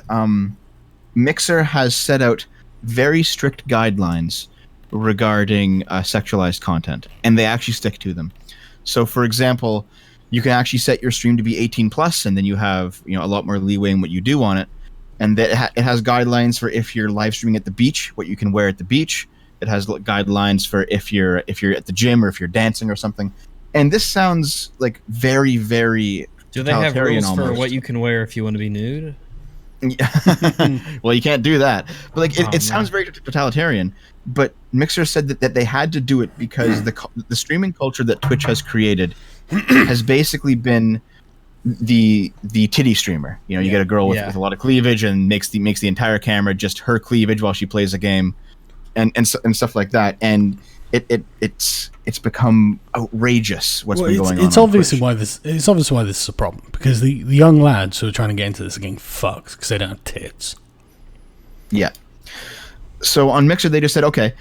Mixer has set out very strict guidelines regarding sexualized content, and they actually stick to them. So, for example, you can actually set your stream to be 18 plus, and then you have a lot more leeway in what you do on it. And that it has guidelines for if you're live streaming at the beach, what you can wear at the beach. It has guidelines for if you're at the gym or if you're dancing or something. And this sounds like very, very Do they have rules almost. for what you can wear if you want to be nude? Well, you can't do that. But like, it sounds very totalitarian. But Mixer said that they had to do it because the streaming culture that Twitch has created has basically been the titty streamer. You get a girl with a lot of cleavage and makes the entire camera just her cleavage while she plays a game, and stuff like that. And it's become outrageous what's been going on. It's obviously why this is a problem, because the young lads who are trying to get into this are getting fucked because they don't have tits. Yeah. So on Mixer they just said, okay,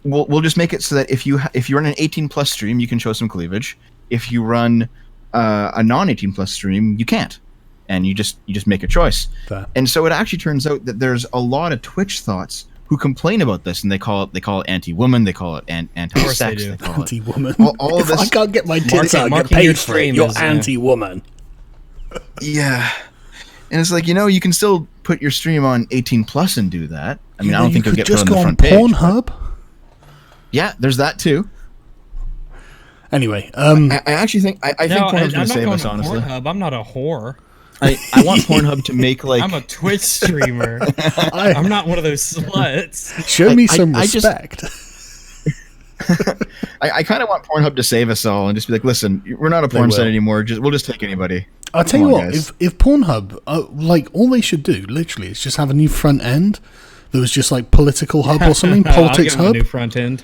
we'll just make it so that if you run an 18 plus stream, you can show some cleavage. If you run a non-18 plus stream, you can't, and you just make a choice. Fair. And so it actually turns out that there's a lot of Twitch thoughts who complain about this, and they call it anti-woman, they call it anti-sex, they call anti-woman. All if this. I can't get my tits out, I get paid for it. You're anti-woman. Yeah, and it's like, you can still put your stream on 18 plus and do that. I mean, I don't think you'll get put on the front page. Just go on Pornhub. Yeah, there's that too. Anyway, I actually think I think Pornhub's going to save us, honestly. Pornhub. I'm not a whore. I want Pornhub to make like I'm a Twitch streamer. I'm not one of those sluts. Show me some respect. I kind of want Pornhub to save us all and just be like, listen, we're not a porn site anymore. We'll just take anybody. I'll tell you what, if Pornhub, all they should do, literally, is just have a new front end that was just like Political Hub or something, Politics I'll give Hub. a new front end.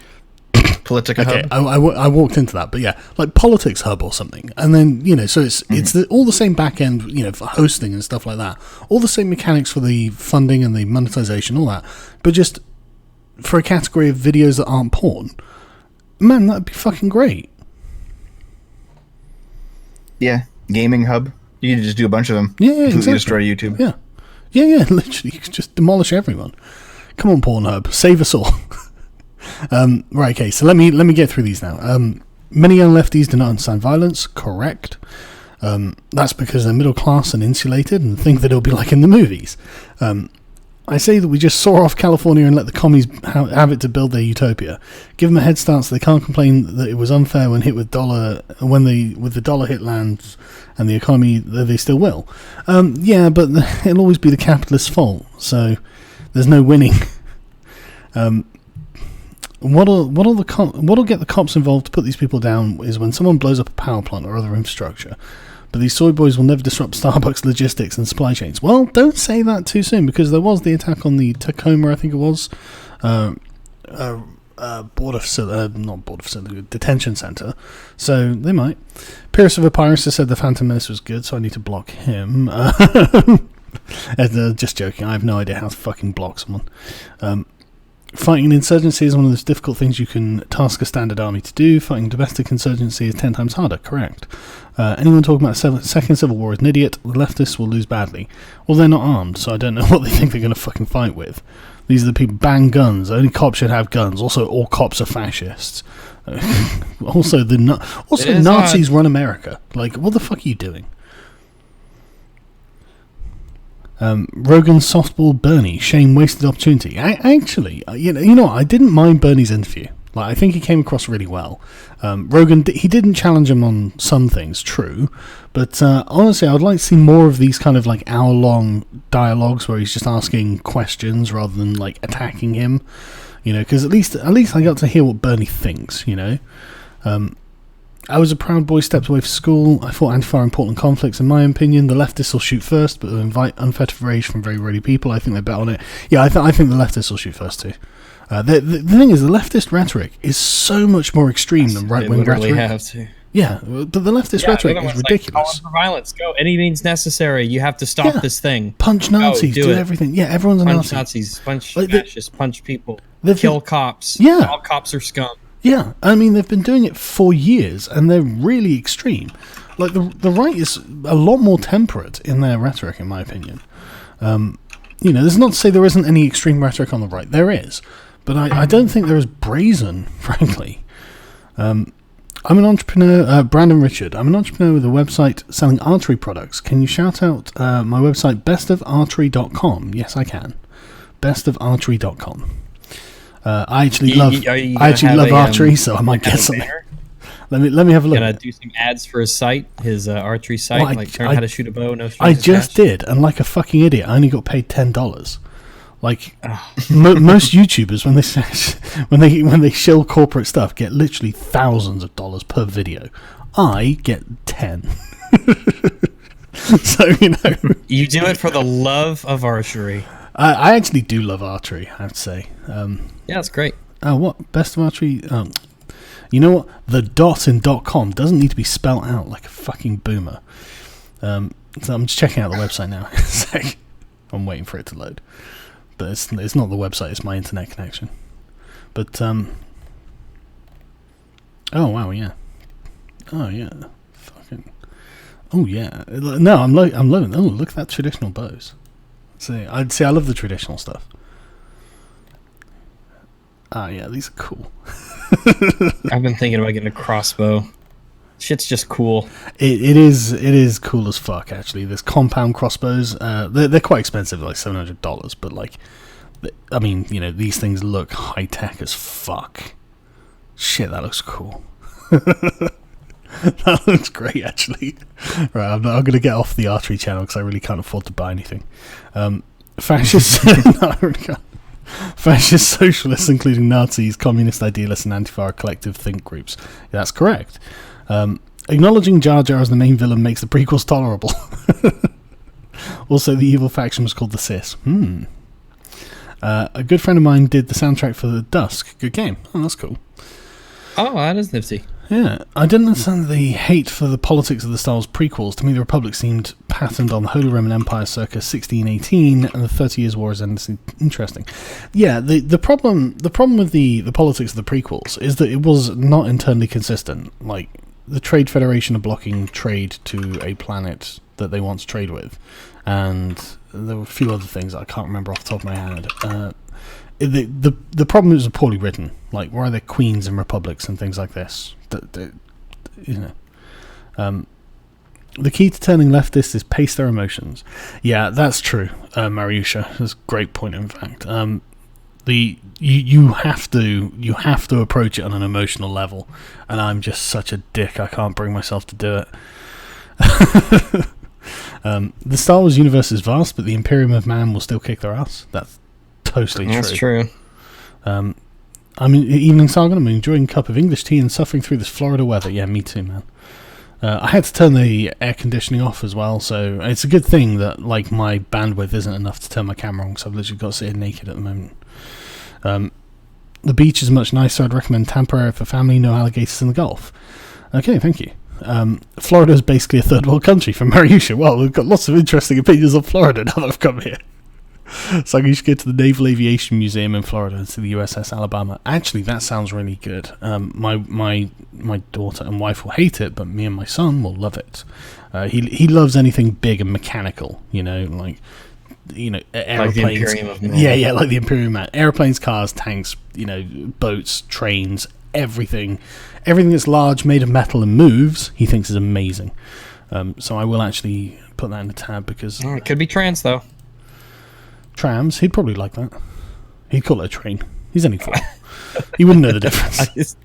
Politica Okay, Hub. I walked into that, but yeah, like Politics Hub or something, and then so it's all the same back end, for hosting and stuff like that, all the same mechanics for the funding and the monetization, all that, but just for a category of videos that aren't porn. Man, that'd be fucking great. Yeah, Gaming Hub. You can just do a bunch of them. Yeah, completely exactly. destroy YouTube. Yeah. Literally, you can just demolish everyone. Come on, Pornhub, save us all. Right, okay, so let me get through these now. Many young lefties do not understand violence. Correct. That's because they're middle class and insulated and think that it'll be like in the movies. I say that we just saw off California and let the commies have it to build their utopia. Give them a head start so they can't complain that it was unfair when hit with the dollar hit lands and the economy, they still will. Yeah, but it'll always be the capitalist's fault, so there's no winning. What'll get the cops involved to put these people down is when someone blows up a power plant or other infrastructure, but these soy boys will never disrupt Starbucks logistics and supply chains. Well, don't say that too soon, because there was the attack on the Tacoma, I think it was, detention center, so they might. Pierce of Epirus has said the Phantom Menace was good, so I need to block him. Just joking, I have no idea how to fucking block someone. Fighting an insurgency is one of those difficult things you can task a standard army to do. Fighting domestic insurgency is 10 times harder, correct. Anyone talking about second civil war is an idiot. The leftists will lose badly. Well, they're not armed, so I don't know what they think they're going to fucking fight with. These are the people, ban guns, only cops should have guns. Also, all cops are fascists. Also, Nazis run America. Like, what the fuck are you doing? Rogan softball Bernie, shame wasted opportunity. Actually, you know what? I didn't mind Bernie's interview. Like, I think he came across really well. Rogan, he didn't challenge him on some things, true, but honestly, I would like to see more of these kind of like hour-long dialogues where he's just asking questions rather than like attacking him. You know, because at least I got to hear what Bernie thinks. You know. I was a proud boy, stepped away from school. I fought anti-fire in Portland conflicts. In my opinion, the leftists will shoot first, but they'll invite unfettered rage from very ready people. I think they bet on it. Yeah, I think the leftists will shoot first too. The thing is, the leftist rhetoric is so much more extreme than right-wing rhetoric. Have to. Yeah, but the leftist rhetoric is ridiculous. Like, call for violence. Go. Any means necessary. You have to stop this thing. Punch Nazis. Do everything. Yeah, everyone's a punch Nazi. Nazis. Punch fascists. Punch people. Kill cops. Yeah. All cops are scum. Yeah, I mean, they've been doing it for years, and they're really extreme. Like, the right is a lot more temperate in their rhetoric, in my opinion. You know, there's not to say there isn't any extreme rhetoric on the right. There is. But I don't think they're as brazen, frankly. I'm an entrepreneur, Brandon Richard. I'm an entrepreneur with a website selling archery products. Can you shout out my website, bestofarchery.com? Yes, I can. Bestofarchery.com. I actually love archery, so I might get something. Let me have a look. Gonna do some ads for his site, his archery site, well, learn how to shoot a bow. No strings I just attached. did, and like a fucking idiot, I only got paid $10. Like most YouTubers, when they shill corporate stuff, get literally thousands of dollars per video. I get 10. So you know, you do it for the love of archery. I actually do love archery, I have to say. Yeah, it's great. Oh, what? Best of archery? You know what? The dot in .com doesn't need to be spelt out like a fucking boomer. So I'm just checking out the website now. I'm waiting for it to load. But it's not the website, it's my internet connection. But, oh, wow, yeah. Oh, yeah. Fucking... Oh, yeah. No, I'm loving it. Oh, look at that traditional bows. I love the traditional stuff. Ah, yeah, these are cool. I've been thinking about getting a crossbow. Shit's just cool. It is cool as fuck. Actually, there's compound crossbows. They're quite expensive, like $700. But like, I mean, you know, these things look high tech as fuck. Shit, that looks cool. That looks great, actually. Right, I'm gonna get off the archery channel because I really can't afford to buy anything. Fascists. No, I really can't. Fascist socialists, including Nazis, communist idealists, and anti-far collective think groups. Yeah, that's correct. Acknowledging Jar Jar as the main villain makes the prequels tolerable. Also, the evil faction was called the Sis. A good friend of mine did the soundtrack for The Dusk. Good game. Oh, that's cool. Oh, that is nifty. Yeah, I didn't understand the hate for the politics of the Star Wars prequels. To me, the Republic seemed patterned on the Holy Roman Empire circa 1618, and the 30 Years' War is endlessly interesting. Yeah, the problem with the politics of the prequels is that it was not internally consistent. Like, the Trade Federation are blocking trade to a planet that they want to trade with, and there were a few other things that I can't remember off the top of my head. The problem is poorly written. Like, why are there queens and republics and things like this? You know, the key to turning leftists is pace their emotions. Yeah, that's true, Mariusha. That's a great point. In fact, you have to approach it on an emotional level, and I'm just such a dick. I can't bring myself to do it. The Star Wars universe is vast, but the Imperium of Man will still kick their ass. That's totally true. That's true. I mean, Evening Saga, I'm enjoying a cup of English tea and suffering through this Florida weather. Yeah, me too, man. I had to turn the air conditioning off as well, so it's a good thing that like my bandwidth isn't enough to turn my camera on, because I've literally got to sit here naked at the moment. The beach is much nicer. I'd recommend Tampa area for family. No alligators in the Gulf. Okay, thank you. Florida is basically a third world country from Mariusha. Well, we've got lots of interesting opinions on Florida now that I've come here. So you should go to the Naval Aviation Museum in Florida, to the USS Alabama. Actually, that sounds really good. My daughter and wife will hate it, but me and my son will love it. He loves anything big and mechanical, like airplanes. Like the Imperium of Man. Yeah, like the Imperium of Man. Airplanes, cars, tanks, boats, trains, everything that's large, made of metal, and moves, he thinks is amazing. So I will actually put that in the tab, because it could be trans though. Trams, he'd probably like that. He'd call it a train. He's only 4. He wouldn't know the difference.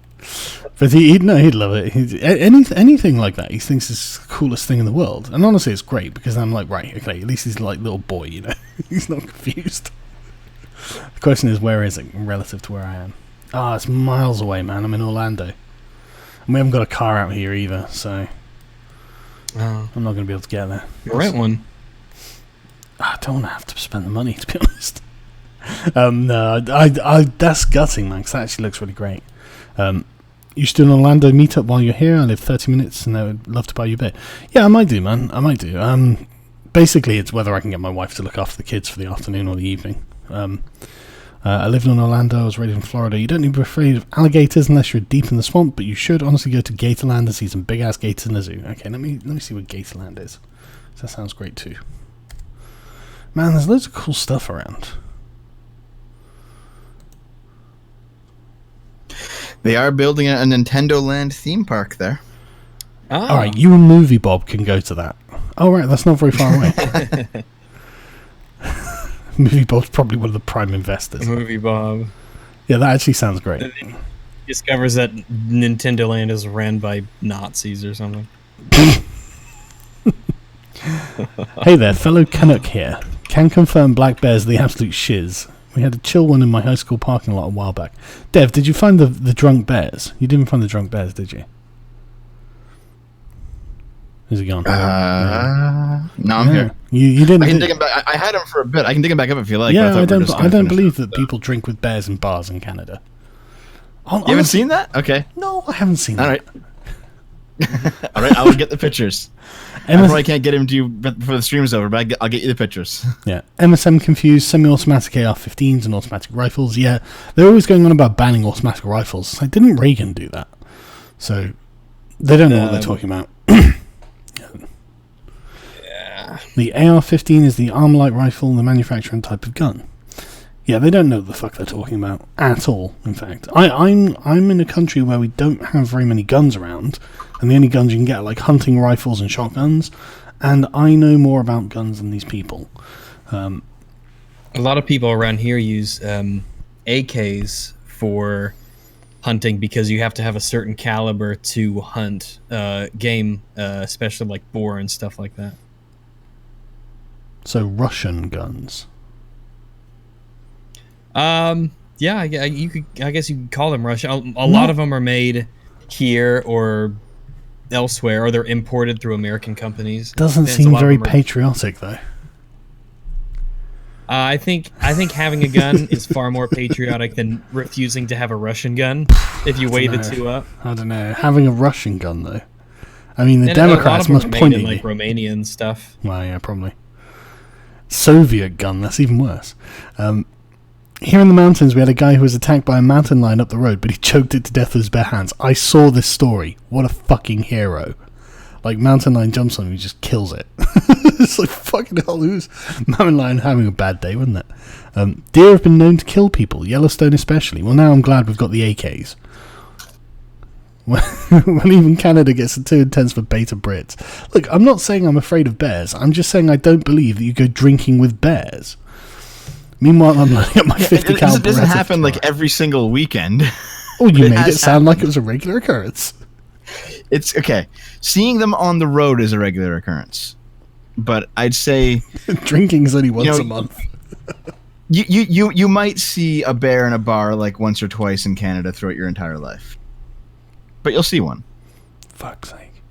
But he'd love it. Anything like that, he thinks is the coolest thing in the world. And honestly, it's great, because I'm like, right, okay, at least he's like little boy, He's not confused. The question is, where is it relative to where I am? It's miles away, man. I'm in Orlando. And we haven't got a car out here either, so I'm not going to be able to get there. Rent one. I don't want to have to spend the money, to be honest. No, that's gutting, man, because that actually looks really great. You should do an Orlando meetup while you're here. I live 30 minutes, and I would love to buy you a bit. Yeah, I might do, man. I might do. Basically, it's whether I can get my wife to look after the kids for the afternoon or the evening. I lived in Orlando. I was raised in Florida. You don't need to be afraid of alligators unless you're deep in the swamp, but you should honestly go to Gatorland and see some big-ass gators in the zoo. Okay, let me see what Gatorland is. That sounds great, too. Man, there's loads of cool stuff around. They are building a Nintendo Land theme park there. Oh. Alright, you and Movie Bob can go to that. Oh, right, that's not very far away. Movie Bob's probably one of the prime investors. Movie Bob. Yeah, that actually sounds great. He discovers that Nintendo Land is ran by Nazis or something. Hey there, fellow Canuck here. Can confirm black bears are the absolute shiz. We had a chill one in my high school parking lot a while back. Dev, did you find the drunk bears? You didn't find the drunk bears, did you? Is he gone? No, I'm here. You didn't. I can dig him back. I had him for a bit. I can dig him back up if you like. Yeah, but I don't believe that people drink with bears in bars in Canada. You haven't seen that? Okay. No, I haven't seen that. All right. All right, I will get the pictures. I probably can't get him to you before the stream's over, but I'll get you the pictures. Yeah. MSM confused semi-automatic AR-15s and automatic rifles. Yeah, they're always going on about banning automatic rifles. Like, didn't Reagan do that? So they don't know what they're talking about. Yeah. The AR-15 is the Armalite rifle, the manufacturer and type of gun. Yeah, they don't know what the fuck they're talking about at all. In fact, I'm in a country where we don't have very many guns around, and the only guns you can get are like hunting rifles and shotguns. And I know more about guns than these people. A lot of people around here use AKs for hunting because you have to have a certain caliber to hunt game, especially like boar and stuff like that. So Russian guns. Yeah, I guess you could call them Russian. A lot of them are made here or elsewhere, or they're imported through American companies. Doesn't seem very patriotic, though. I think having a gun is far more patriotic than refusing to have a Russian gun. If you weigh the two up, I don't know. Having a Russian gun, though. I mean, the Democrats must point at like Romanian stuff. Well, yeah, probably. Soviet gun. That's even worse. Here in the mountains, we had a guy who was attacked by a mountain lion up the road, but he choked it to death with his bare hands. I saw this story. What a fucking hero. Like, mountain lion jumps on him, he just kills it. It's like, fucking hell, who's mountain lion having a bad day, wasn't it? Deer have been known to kill people, Yellowstone especially. Well, now I'm glad we've got the AKs. When even Canada gets too intense for beta Brits. Look, I'm not saying I'm afraid of bears. I'm just saying I don't believe that you go drinking with bears. Meanwhile, I'm loading up my 50 caliber. It doesn't happen like every single weekend. Oh, you made it sound like it was a regular occurrence. It's okay. Seeing them on the road is a regular occurrence, but I'd say drinking is only once a month. You might see a bear in a bar like once or twice in Canada throughout your entire life, but you'll see one. Fuck's sake.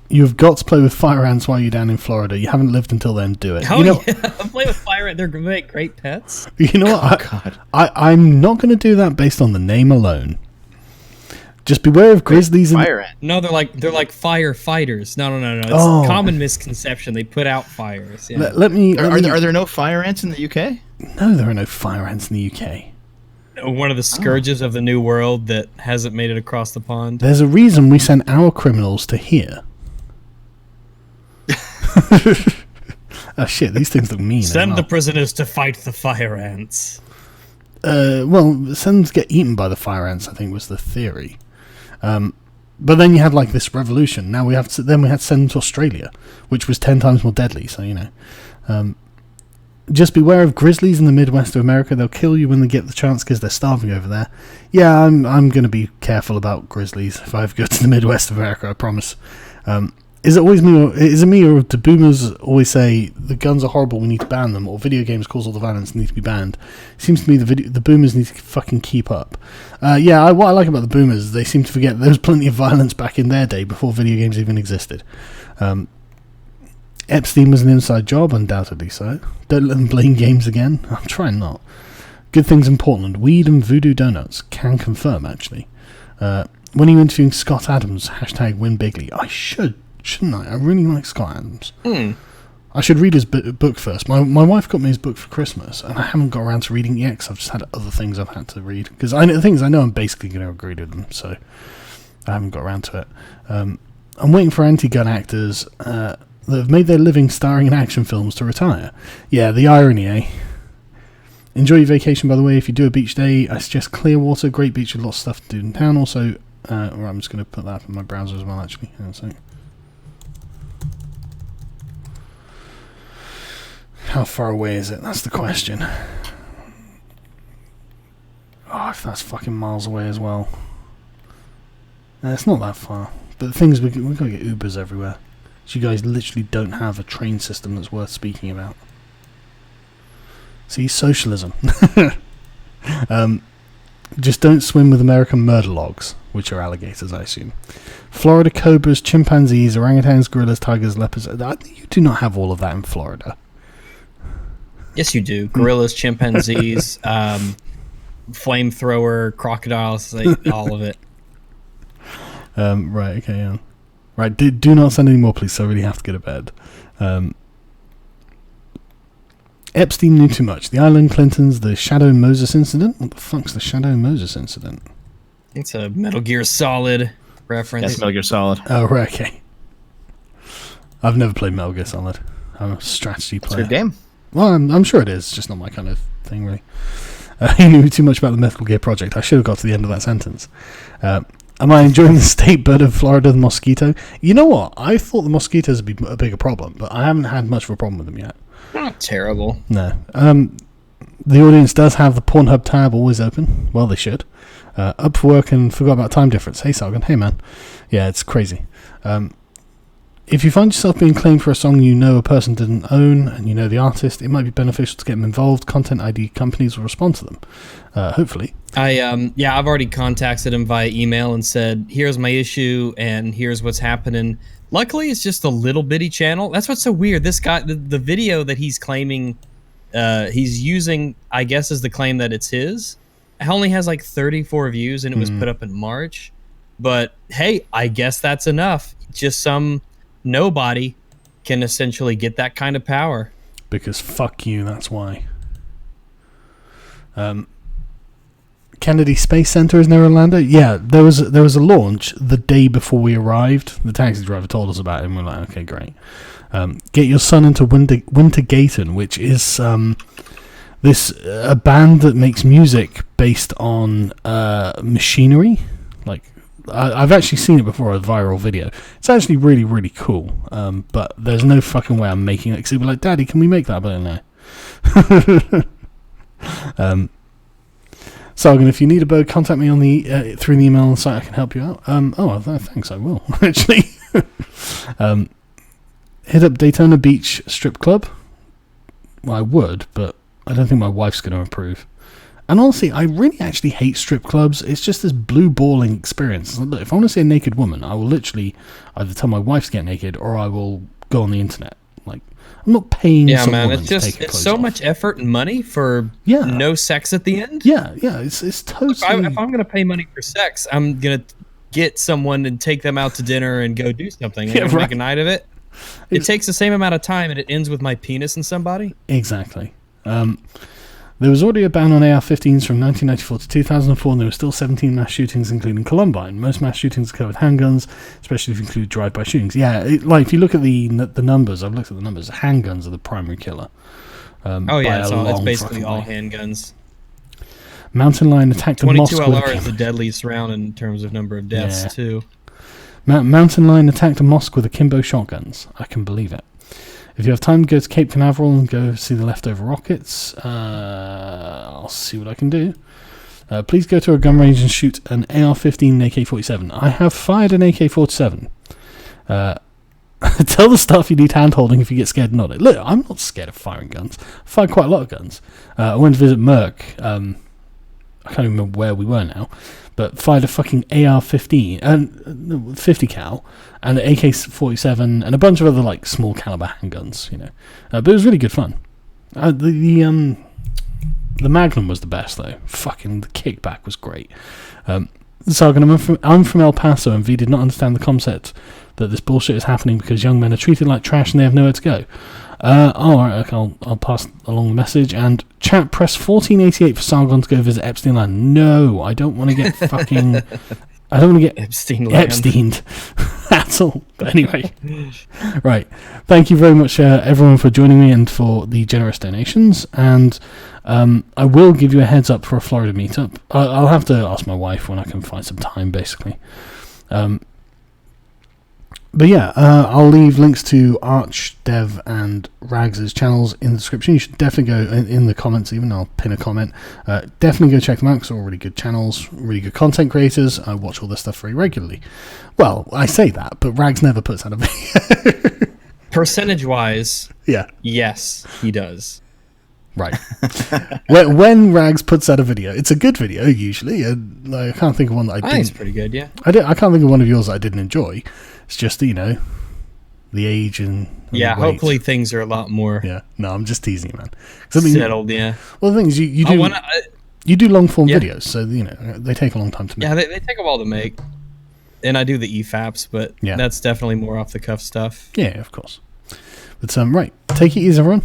You've got to play with fire ants while you're down in Florida. You haven't lived until then. Do it. Oh, you know, yeah. Play with fire ants. They're great pets. You know what? God. I'm not going to do that based on the name alone. Just beware of grizzlies and Fire ant. No, they're like firefighters. No. It's Oh. a common misconception. They put out fires. Yeah. Let me. Are there no fire ants in the UK? No, there are no fire ants in the UK. One of the scourges of the new world that hasn't made it across the pond. There's a reason we sent our criminals to here. Oh shit! These things look mean. Send as the well. prisoners to fight the fire ants. Well, send them to get eaten by the fire ants, I think was the theory. But then you had like this revolution. Now we had to send them to Australia, which was 10 times more deadly. So just beware of grizzlies in the Midwest of America. They'll kill you when they get the chance because they're starving over there. Yeah, I'm going to be careful about grizzlies if I go to the Midwest of America. I promise. Is it me or do boomers always say the guns are horrible, we need to ban them, or video games cause all the violence, need to be banned? It seems to me the boomers need to fucking keep up. What I like about the boomers, they seem to forget there was plenty of violence back in their day before video games even existed. Epstein was an inside job, undoubtedly so. Don't let them blame games again. I'm trying not. Good things in Portland. Weed and voodoo donuts. Can confirm, actually. When are you interviewing Scott Adams? #win bigly. I shouldn't I? I really like Scott Adams. I should read his book first. My wife got me his book for Christmas, and I haven't got around to reading it yet because I've just had other things I've had to read. Because I know I'm basically going to agree with them, so I haven't got around to it. I'm waiting for anti-gun actors that have made their living starring in action films to retire. Yeah, the irony, eh? Enjoy your vacation, by the way. If you do a beach day, I suggest Clearwater. Great beach with lots of stuff to do in town. Also, I'm just going to put that up in my browser as well, actually. Hang on a sec. How far away is it? That's the question. Oh, if that's fucking miles away as well. It's not that far. But the thing is, we've got to get Ubers everywhere. So you guys literally don't have a train system that's worth speaking about. See, socialism. Just don't swim with American murder logs, which are alligators, I assume. Florida cobras, chimpanzees, orangutans, gorillas, tigers, leopards. You do not have all of that in Florida. Yes, you do. Gorillas, chimpanzees, flamethrower, crocodiles, all of it. Right, okay, yeah. Right, do not send any more, please, so I really have to go to bed. Epstein knew too much. The Island Clintons, the Shadow Moses incident. What the fuck's the Shadow Moses incident? It's a Metal Gear Solid reference. That's Metal Gear Solid. Oh, right, okay. I've never played Metal Gear Solid. I'm a strategy player. It's a good game. Well, I'm sure it is. It's just not my kind of thing, really. He knew too much about the Metal Gear project. I should have got to the end of that sentence. Am I enjoying the state bird of Florida, the mosquito? You know what? I thought the mosquitoes would be a bigger problem, but I haven't had much of a problem with them yet. Not terrible. No. The audience does have the Pornhub tab always open. Well, they should. Up for work and forgot about time difference. Hey, Sargon. Hey, man. Yeah, it's crazy. If you find yourself being claimed for a song you know a person didn't own and you know the artist, it might be beneficial to get them involved. Content ID companies will respond to them. Hopefully. I've already contacted him via email and said, here's my issue and here's what's happening. Luckily, it's just a little bitty channel. That's what's so weird. This guy, the video that he's claiming he's using, I guess, is the claim that it's his. It only has like 34 views and it was put up in March. But hey, I guess that's enough. Just some nobody can essentially get that kind of power. Because fuck you, that's why. Kennedy Space Center is near Orlando. Yeah, there was a launch the day before we arrived. The taxi driver told us about it, and we're like, okay, great. Get your son into Wintergaten, which is a band that makes music based on machinery. Like, I've actually seen it before, a viral video. It's actually really, really cool. But there's no fucking way I'm making it. Because he'd be like, Daddy, can we make that? But no. Sargon, if you need a bird, contact me on the through the email on the site. I can help you out. Thanks, I will actually. Hit up Daytona Beach Strip Club. Well, I would, but I don't think my wife's going to approve. And honestly, I really actually hate strip clubs. It's just this blue balling experience. Look, if I want to see a naked woman, I will literally either tell my wife to get naked or I will go on the internet. Like, I'm not paying some woman it's to just take her it's clothes so off. much effort and money for Yeah. no sex at the end. Yeah, it's totally... If I'm gonna pay money for sex, I'm gonna get someone and take them out to dinner and go do something. I'm gonna make a night of it. It takes the same amount of time and it ends with my penis and somebody. Exactly. There was already a ban on AR-15s from 1994 to 2004, and there were still 17 mass shootings, including Columbine. Most mass shootings occur with handguns, especially if you include drive-by shootings. Yeah, if you look at the numbers, I've looked at the numbers. Handguns are the primary killer. It's basically all handguns. Mountain lion attacked a mosque. 22 LR is the deadliest round in terms of number of deaths too. Mountain lion attacked a mosque with akimbo shotguns. I can believe it. If you have time, go to Cape Canaveral and go see the leftover rockets. I'll see what I can do. Please go to a gun range and shoot an AR-15 and AK-47. I have fired an AK-47. Tell the staff you need hand-holding if you get scared and not it. Look, I'm not scared of firing guns. I fired quite a lot of guns. I went to visit Merck. I can't remember where we were now, but fired a fucking AR-15 and 50 cal and an AK-47 and a bunch of other like small caliber handguns, you know. But it was really good fun. The Magnum was the best though. Fucking the kickback was great. Saga, I'm from El Paso, and V did not understand the concept that this bullshit is happening because young men are treated like trash and they have nowhere to go. Alright, okay, I'll pass along the message. And chat, press 1488 for Sargon to go visit Epstein Land. No, I don't want to get fucking... I don't want to get Epsteined. That's all. But anyway. Right. Thank you very much, everyone, for joining me and for the generous donations. And I will give you a heads up for a Florida meetup. I'll have to ask my wife when I can find some time, basically. But yeah, I'll leave links to Arch, Dev, and Rags' channels in the description. You should definitely go in the comments, even I'll pin a comment. Definitely go check them out because they're all really good channels, really good content creators. I watch all this stuff very regularly. Well, I say that, but Rags never puts out a video. Percentage-wise, yeah, yes, he does. Right. when Rags puts out a video, it's a good video usually. And I can't think of one that I didn't. It's pretty good, yeah. I can't think of one of yours that I didn't enjoy. It's just, you know, the age and yeah. the weight. Hopefully things are a lot more. Yeah. No, I'm just teasing you, man. Settled. Yeah. Well, the thing is, you do you do long form videos, so you know they take a long time to make. Yeah, they take a while to make. And I do the EFAPs, but that's definitely more off the cuff stuff. Yeah, of course. But right, take it easy, everyone.